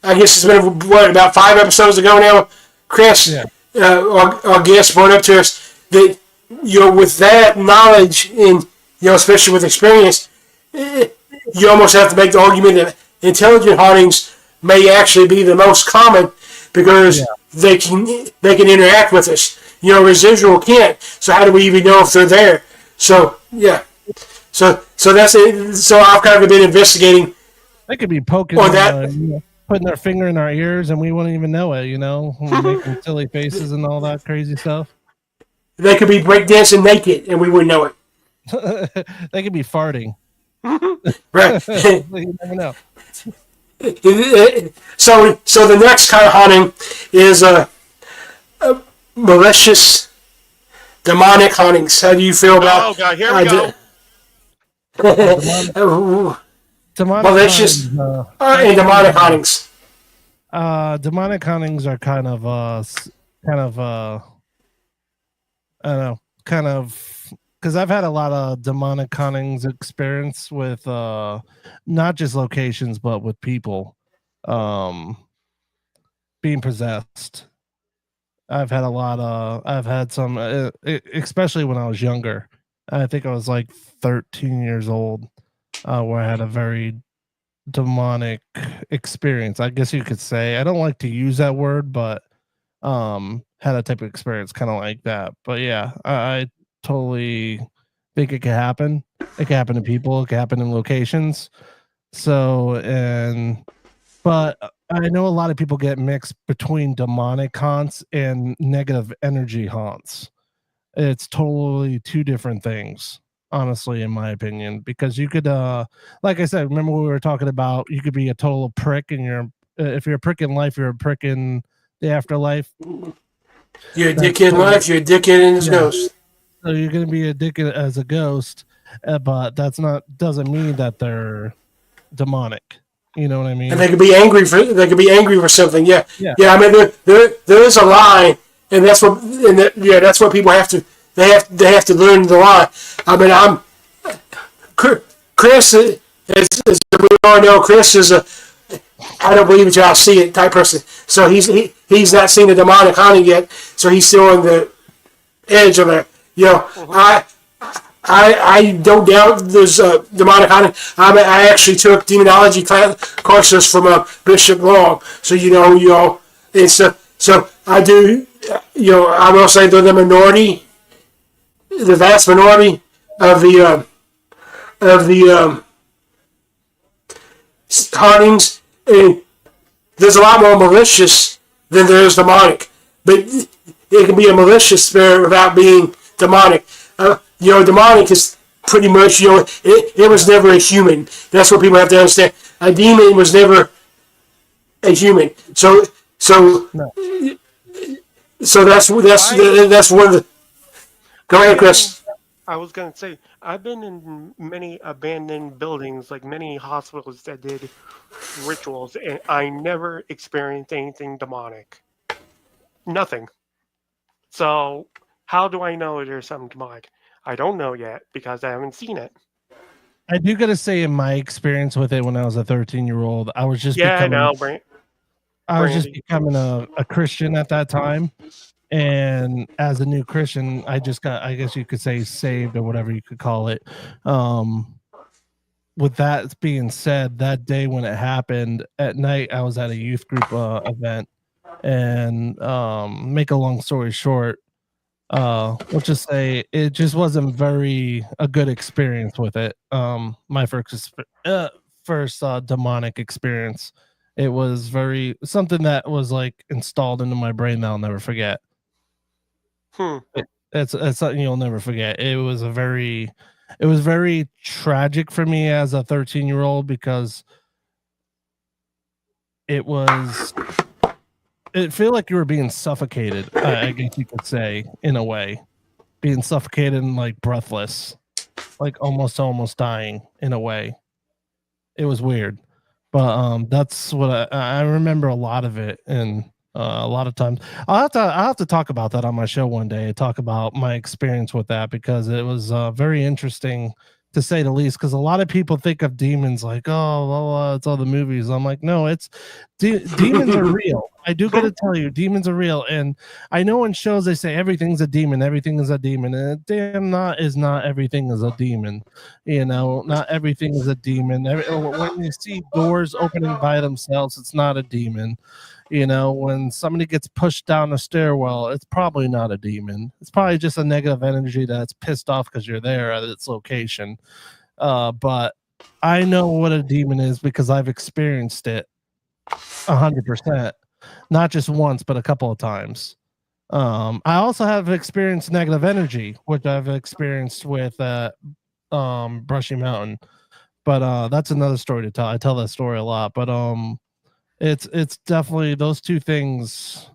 I guess it's been about 5 episodes ago now. Chris, our guest, brought up to us that with that knowledge and especially with experience, you almost have to make the argument intelligent hauntings may actually be the most common because they can interact with us. Residual can't. So how do we even know if they're there? So yeah. So that's it. So I've kind of been investigating.
They could be poking
on that.
Putting their finger in our ears and we wouldn't even know it, making silly faces and all that crazy stuff.
They could be breakdancing naked and we wouldn't know it.
They could be farting.
Right.
You never know.
So the next kind of haunting is malicious, demonic hauntings. How do you feel about?
Oh God, here we
go.
Demonic
malicious and demonic hauntings.
Demonic hauntings are kind of I don't know, because I've had a lot of demonic hauntings experience with not just locations but with people being possessed. I've had some, especially when I was younger. I think I was like 13 years old, where I had a very demonic experience, I guess you could say. I don't like to use that word, but had a type of experience kind of like that. But yeah, I totally think it could happen. It can happen to people. It can happen in locations. But I know a lot of people get mixed between demonic haunts and negative energy haunts. It's totally two different things, honestly, in my opinion, because you could, like I said, remember we were talking about you could be a total prick and if you're a prick in life, you're a prick in the afterlife.
You're a dickhead in life, you're a dickhead in his ghost.
So you're going to be a dickhead as a ghost, but doesn't mean that they're demonic. You know what I mean?
And they could be angry for something. Yeah. I mean, there is a line, and that's what people have to. They have to learn the line. I mean, Chris, as we all know, Chris is a I don't believe it till I see it type person. So he's not seen a demonic haunting yet. So he's still on the edge of it. I don't doubt there's a demonic haunting. I actually took demonology courses from Bishop Long. So and so I do. I will say they're the minority, the vast minority of the hauntings. And there's a lot more malicious than there is demonic. But it can be a malicious spirit without being demonic. Demonic is pretty much, it was never a human. That's what people have to understand. A demon was never a human. So that's one of the. Go ahead, Chris.
I was gonna say I've been in many abandoned buildings, like many hospitals that did rituals, and I never experienced anything demonic. Nothing. So how do I know there's something demonic? I don't know yet because I haven't seen it.
I do gotta say, in my experience with it when I was a 13-year-old, I was just becoming a Christian at that time. And as a new Christian, I just got, I guess you could say, saved or whatever you could call it. With that being said, that day when it happened at night, I was at a youth group event. And make a long story short, let's just say it just wasn't a good experience with it. My first demonic experience. It was something that was like installed into my brain that I'll never forget. It's something you'll never forget. It was very tragic for me as a 13-year-old because it felt like you were being suffocated. I guess you could say, in a way, being suffocated and like breathless, like almost dying in a way. It was weird, but that's what I remember a lot of it, and a lot of times I'll have to talk about that on my show one day. Talk about my experience with that because it was very interesting to say the least, because a lot of people think of demons like, oh, well, it's all the movies. I'm like, no, it's demons are real. I do gotta tell you, demons are real. And I know in shows they say everything's a demon, everything is a demon, and not everything is a demon. Not everything is a demon. When you see doors opening by themselves, it's not a demon. When somebody gets pushed down a stairwell, it's probably not a demon. It's probably just a negative energy that's pissed off because you're there at its location. But I know what a demon is because I've experienced it 100%, not just once, but a couple of times. I also have experienced negative energy, which I've experienced with Brushy Mountain. But that's another story to tell. I tell that story a lot, but it's definitely, those two things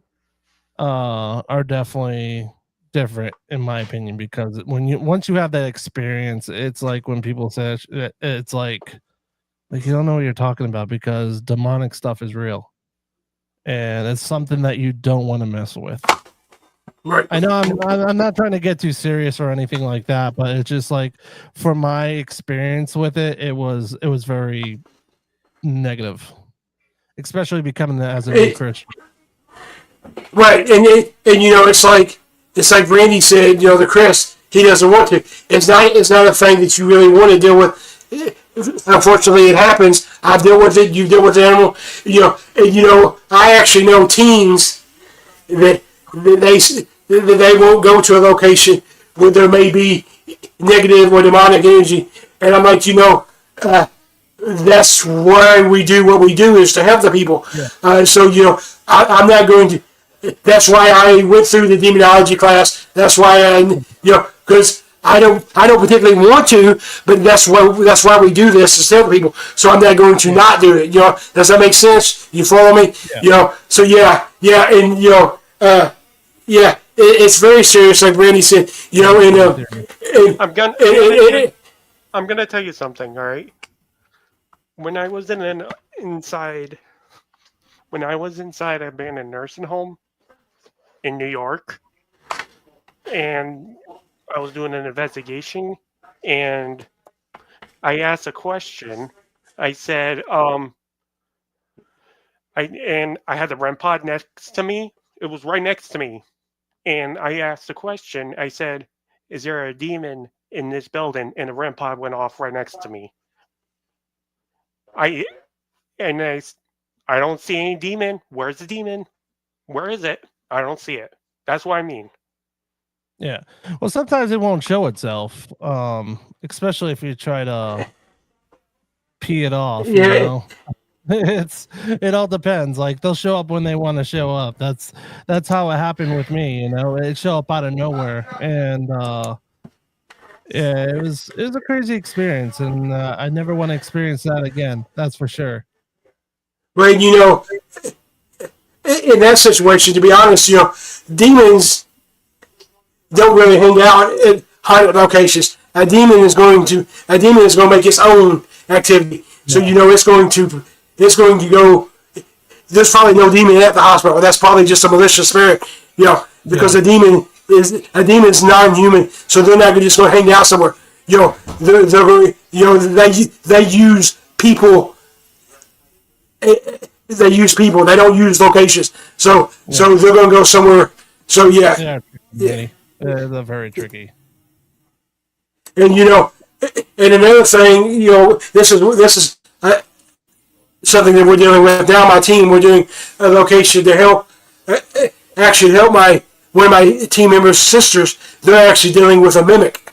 are definitely different in my opinion, because once you have that experience, it's like when people say it's like you don't know what you're talking about, because demonic stuff is real and it's something that you don't want to mess with.
Right.
I know I'm not trying to get too serious or anything like that, but it's just like, from my experience with it was very negative, especially becoming as a new Christian.
Right, and it's like Randy said, the Chris, he doesn't want to. It's not a thing that you really want to deal with. Unfortunately, it happens. I've dealt with it. You've dealt with the animal. And I actually know teens that they won't go to a location where there may be negative or demonic energy, and I'm like, that's why we do what we do, is to help the people. Yeah. So I'm not going to. That's why I went through the demonology class. That's why because I don't particularly want to, but that's why we do this, is to help people. So I'm not going to not do it. Does that make sense? You follow me? Yeah. So and it's very serious, like Randy said.
I'm gonna tell you something. All right. When I was inside an abandoned nursing home in New York, and I was doing an investigation, and I asked a question. I said, I had the REM pod next to me. It was right next to me, and I asked a question. I said, "Is there a demon in this building?" And the REM pod went off right next to me. I don't see any demon. Where's the demon? Where is it? I don't see it. That's what I mean.
Yeah. Well, sometimes it won't show itself, especially if you try to pee it off.
Yeah.
It all depends. Like, they'll show up when they want to show up. That's how it happened with me. It show up out of nowhere, and yeah, it was a crazy experience, and I never want to experience that again. That's for sure.
Right, in that situation, to be honest, demons don't really hang out at haunted locations. A demon is going to make its own activity. So it's going to go. There's probably no demon at the hospital. That's probably just a malicious spirit, because a demon's non-human, so they're not just going to hang out somewhere. They use people. They use people. They don't use locations. So they're going to go somewhere. So yeah.
They're very tricky.
And and another thing, this is something that we're dealing with now. My team, we're doing a location to help one of my team members' sisters. They're actually dealing with a mimic,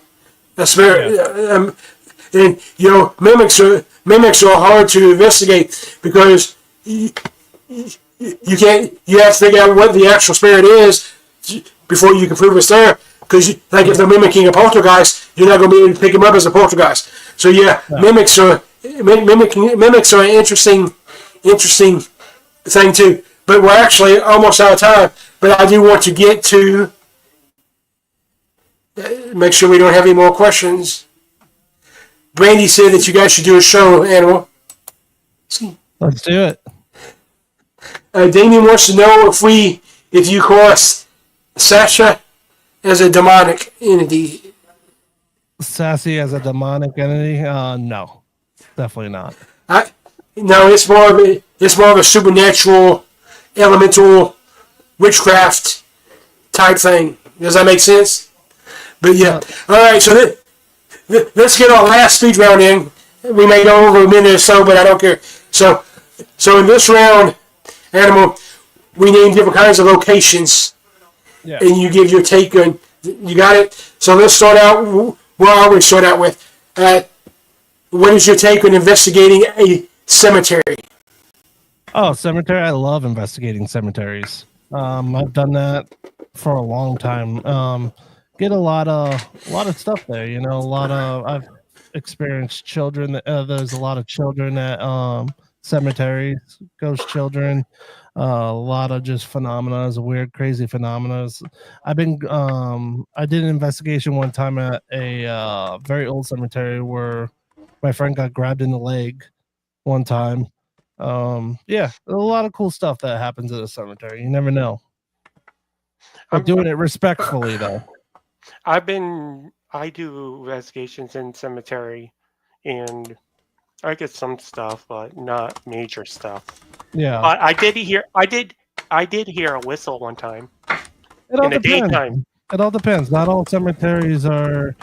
a spirit, and mimics are hard to investigate, because you have to figure out what the actual spirit is before you can prove it's there. Because if they're mimicking a poltergeist, you're not going to be able to pick them up as a poltergeist. So mimics are an interesting thing too. But we're actually almost out of time. But I do want to get to make sure we don't have any more questions. Brandy said that you guys should do a show, Animal.
Let's do it.
Damien wants to know if you cross Sasha as a demonic entity.
Sassy as a demonic entity? No, definitely not.
No, it's more of a supernatural, elemental, witchcraft type thing. Does that make sense? But yeah. All right. So let's get our last speed round in. We may go over a minute or so, but I don't care. So in this round, Animal, we name different kinds of locations, and you give your take on. You got it. So let's start out. Where I always start out with. What is your take on investigating a cemetery?
Oh, cemetery! I love investigating cemeteries. I've done that for a long time. Get a lot of stuff there. You know, I've experienced children. There's a lot of children at cemeteries, ghost children. A lot of just phenomena, weird, crazy phenomena. I did an investigation one time at a very old cemetery where my friend got grabbed in the leg one time. Yeah, a lot of cool stuff that happens at a cemetery. You never know. But doing it respectfully, though.
I do investigations in cemetery, and I get some stuff, but not major stuff.
Yeah.
But I did hear a whistle one time. In the daytime.
It all depends. Not all cemeteries are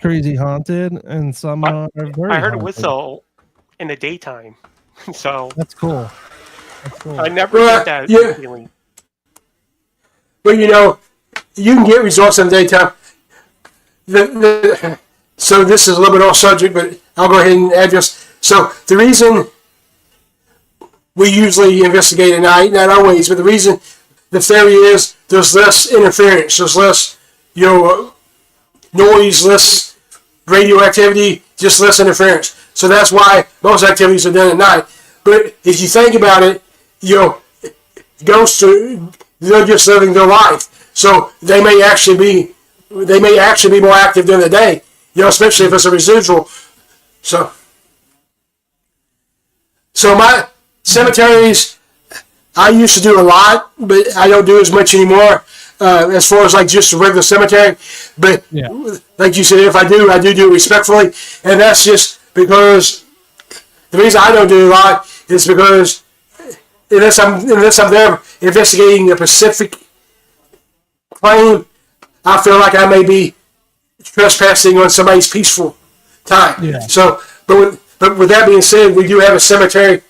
crazy haunted, and some are very
I heard
haunted.
a whistle in the daytime. So
that's cool.
I never get that feeling.
Well, you know, you can get results in the daytime. So this is a little bit off subject, but I'll go ahead and add this. So the reason we usually investigate at night, not always, but the reason, the theory is there's less interference, there's less, noise, less radioactivity, just less interference. So that's why most activities are done at night. But if you think about it, ghosts they're just living their life. So they may actually be more active during the day, especially if it's a residual. So my cemeteries, I used to do a lot, but I don't do as much anymore. As far as like just a regular cemetery, but like you said, if I do it respectfully, and that's just because the reason I don't do a lot is because unless I'm there investigating a specific claim, I feel like I may be trespassing on somebody's peaceful time. Yeah. So, but with that being said, we do have a cemetery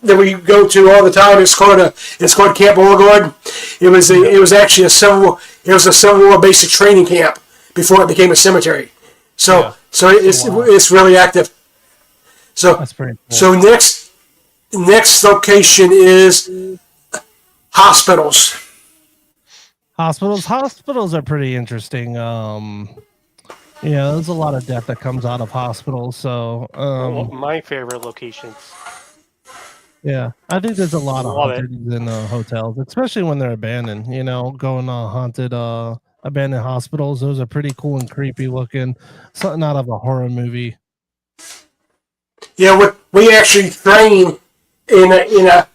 that we go to all the time. It's called Camp Beauregard. It was actually a Civil War basic training camp before it became a cemetery. So it's really active. So that's pretty cool. So next location is hospitals.
Hospitals are pretty interesting. There's a lot of death that comes out of hospitals. So
my favorite locations.
Yeah, I think there's a lot of haunteds in hotels, especially when they're abandoned. Going on haunted abandoned hospitals. Those are pretty cool and creepy looking. Something out of a horror movie.
Yeah, we actually train in an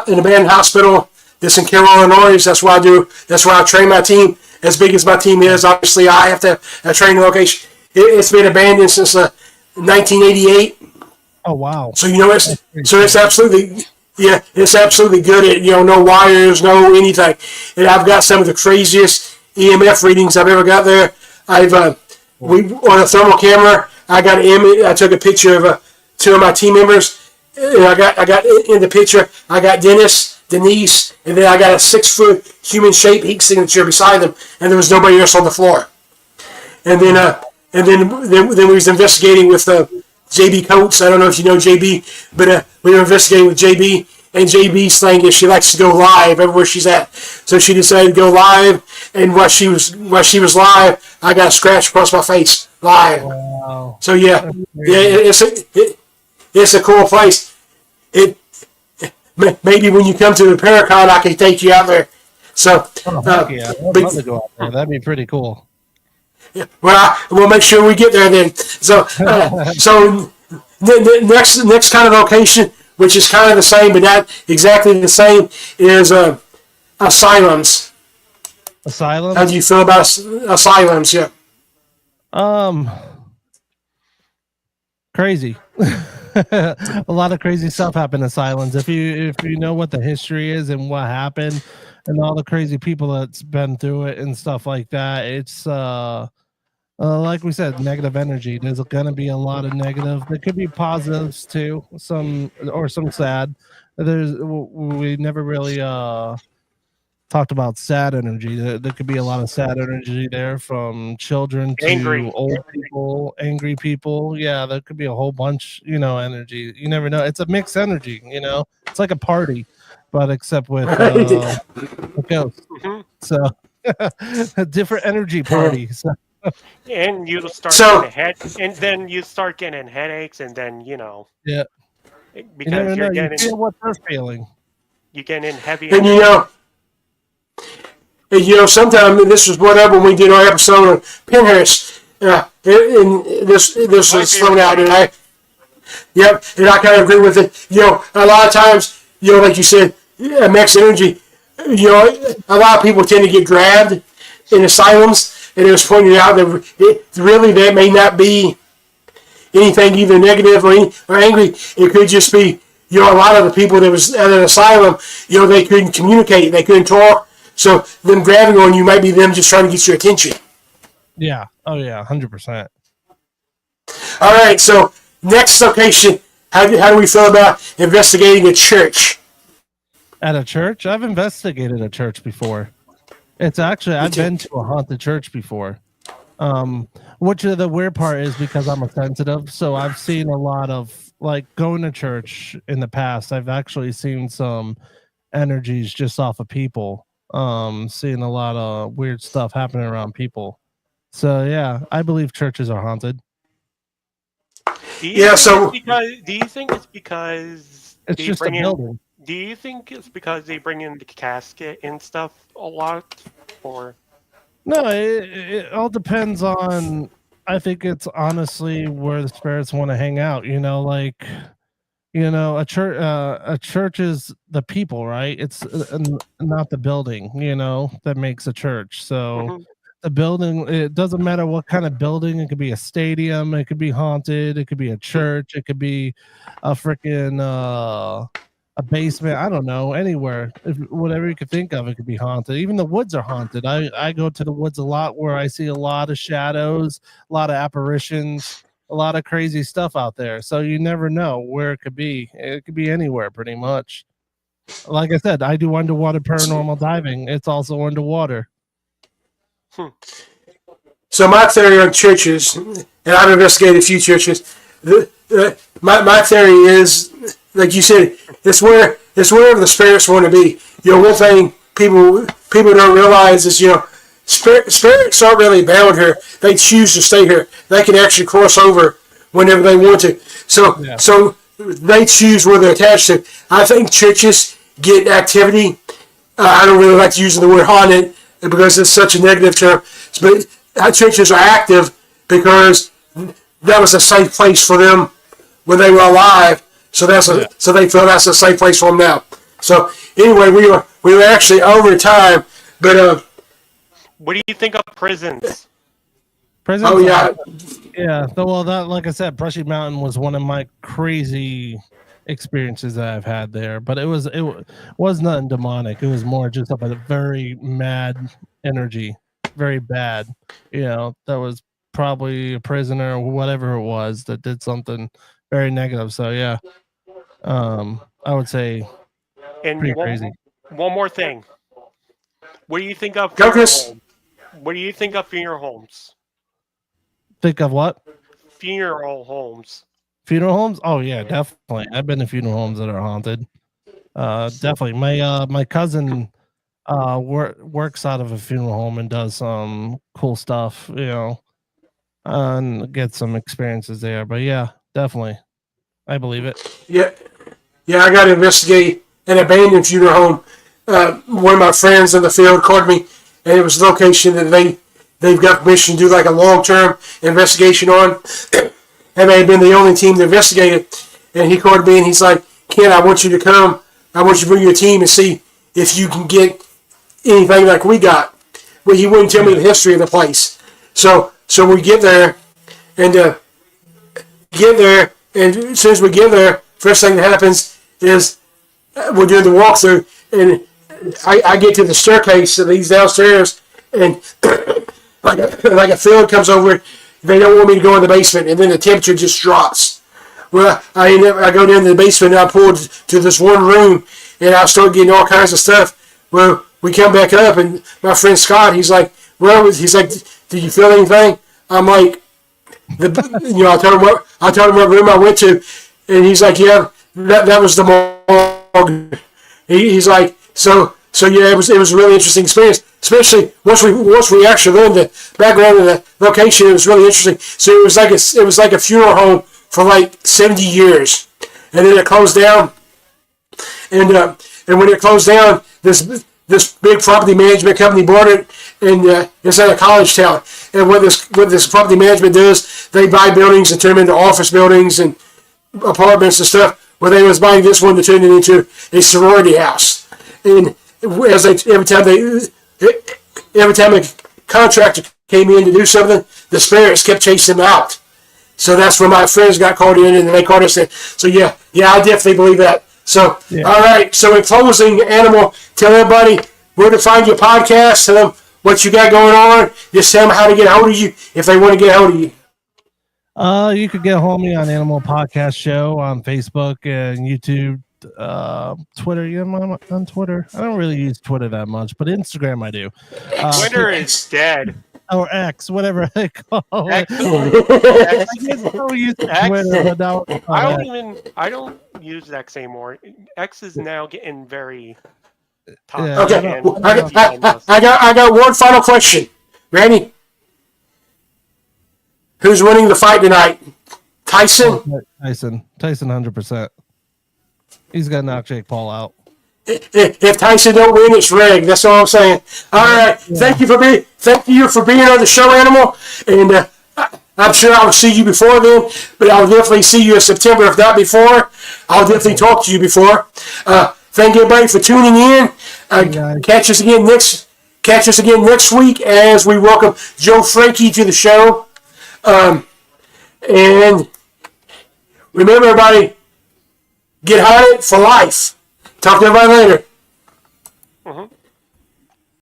abandoned hospital. This in Carroll, Illinois. That's what I do. That's where I train my team. As big as my team is, obviously I have to have a training location. It's been abandoned since 1988.
Oh wow!
So it's absolutely good at no wires, no anything. And I've got some of the craziest EMF readings I've ever got there. On a thermal camera, I got an image. I took a picture of two of my team members, and I got in the picture. I got Denise, and then I got a 6-foot human shaped heat signature beside them, and there was nobody else on the floor. And then we was investigating with JB Coates. I don't know if you know JB, but we were investigating with JB, and JB's thing is she likes to go live everywhere she's at. So she decided to go live, and while she was live, I got a scratch across my face live. Wow. So it's a cool place. Maybe when you come to the Paracon, I can take you out there. So
I'd love to go out there. That'd be pretty cool.
Yeah, well, we'll make sure we get there then. So, the next kind of location, which is kind of the same but not exactly the same, is asylums.
Asylums?
How do you feel about asylums? Yeah.
Crazy. A lot of crazy stuff happened in Silence. If you know what the history is and what happened and all the crazy people that's been through it and stuff like that, it's like we said, negative energy. There's gonna be a lot of negative. There could be positives too, some sad. We never really talked about sad energy. There could be a lot of sad energy there, from children to
Angry.
old people, angry people. Yeah, there could be a whole bunch, energy. You never know. It's a mixed energy, It's like a party, but except with ghosts.
Hmm.
So a different energy party. So,
And you start
So-
and then you start getting headaches, and then
yeah, you
because
never know.
you're
You
getting
feel what they're feeling.
you get in heavy.
And sometimes this was brought up when we did our episode on Pinhurst. And this was thrown out, and I kind of agree with it. A lot of times, like you said, max energy. A lot of people tend to get grabbed in asylums, and it was pointed out that that may not be anything either negative or angry. It could just be, a lot of the people that was at an asylum, they couldn't communicate, they couldn't talk. So them grabbing on you might be them just trying to get your attention.
Yeah. Oh yeah, 100%.
All right. So next location, how do we feel about investigating a church?
At a church, I've investigated a church before. It's actually I've been to a haunted church before. Which the weird part is, because I'm a sensitive, so I've seen a lot of, like, going to church in the past. I've actually seen some energies just off of people. Seeing a lot of weird stuff happening around people. So yeah, I believe churches are haunted.
Do you think it's because
It's
they
just a
bring in?
building.
Do you think it's because they bring in the casket and stuff a lot, or?
No, it all depends on. I think it's honestly where the spirits want to hang out. A church is the people, right? It's not the building, that makes a church. So
Mhm.
the building, it doesn't matter what kind of building. It could be a stadium, it could be haunted, it could be a church, it could be a freaking a basement. I don't know, anywhere. Whatever you could think of, it could be haunted. Even the woods are haunted. I go to the woods a lot, where I see a lot of shadows, a lot of apparitions, a lot of crazy stuff out there. So you never know where it could be. It could be anywhere, pretty much. Like I said, I do underwater paranormal diving. It's also underwater.
So my theory on churches, and I've investigated a few churches. My theory is, like you said, it's wherever the spirits want to be. One thing people don't realize is, spirits aren't really bound here. They choose to stay here. They can actually cross over whenever they want to. So they choose where they're attached to. I think churches get activity. I don't really like using the word haunted because it's such a negative term. But churches are active because that was a safe place for them when they were alive. So so they feel that's a safe place for them now. So anyway, we were actually over time, but
What do you think of prisons?
Prisons.
oh yeah,
Yeah. Well, that, like I said, Brushy Mountain was one of my crazy experiences that I've had there, but it was nothing demonic. It was more just a very mad energy, very bad. That was probably a prisoner or whatever it was that did something very negative. So yeah, I would say
And
pretty crazy.
one more thing. What do you think of
Go,
funeral
Chris.
homes? What do you think of funeral homes?
Think of what?
Funeral homes.
Funeral homes? Oh yeah, definitely. I've been to funeral homes that are haunted. Definitely. My cousin works out of a funeral home and does some cool stuff, and get some experiences there. But yeah, definitely, I believe it.
yeah. I got to investigate an abandoned funeral home. One of my friends in the field called me, and it was a location that they've got permission to do like a long-term investigation on. And they had been the only team to investigate it. And he called me and he's like, Ken, I want you to come. I want you to bring your team and see if you can get anything like we got. But he wouldn't tell me the history of the place. So so we get there, and as soon as we get there, first thing that happens is we're doing the walkthrough, and I get to the staircase that leads downstairs, and like a field comes over. They don't want me to go in the basement, and then the temperature just drops. Well, I go down to the basement, and I pull to this one room, and I start getting all kinds of stuff. Well, we come back up, and my friend Scott, he's like, did you feel anything? I'm like, I told him what room I went to, and he's like, yeah, that was the morgue. He's like, so yeah, it was a really interesting experience, especially once we actually learned the background of the location. It was really interesting. So it was like a funeral home for like 70 years, and then it closed down. And when it closed down, this big property management company bought it, and it's in a college town. And what this property management does, they buy buildings and turn them into office buildings and apartments and stuff. Well, they was buying this one to turn it into a sorority house. And every time a contractor came in to do something, the spirits kept chasing them out. So that's where my friends got called in, and they called us in. So yeah, I definitely believe that. So, yeah. All right. So in closing, Animal, tell everybody where to find your podcast. Tell them what you got going on. Just tell them how to get a hold of you if they want to get a hold of you.
You could get a hold of me on Animal Podcast Show on Facebook and YouTube, Twitter. Yeah, I'm on Twitter. I don't really use Twitter that much, but Instagram I do.
Twitter is dead.
Or X, whatever they call it.
I don't use X anymore. X is now getting very toxic.
Yeah, okay, I got one final question. Randy, who's winning the fight tonight? Tyson?
Tyson, 100%. He's gonna knock Jake Paul out.
If Tyson don't win, it's rigged. That's all I'm saying. All right. Yeah. Thank you for being on the show, Animal. And I'm sure I'll see you before then, but I'll definitely see you in September, if not before. I'll definitely talk to you before. Thank everybody for tuning in. Catch us again next week as we welcome Joe Frankie to the show. And remember, everybody, get haunted for life. Talk to everybody later.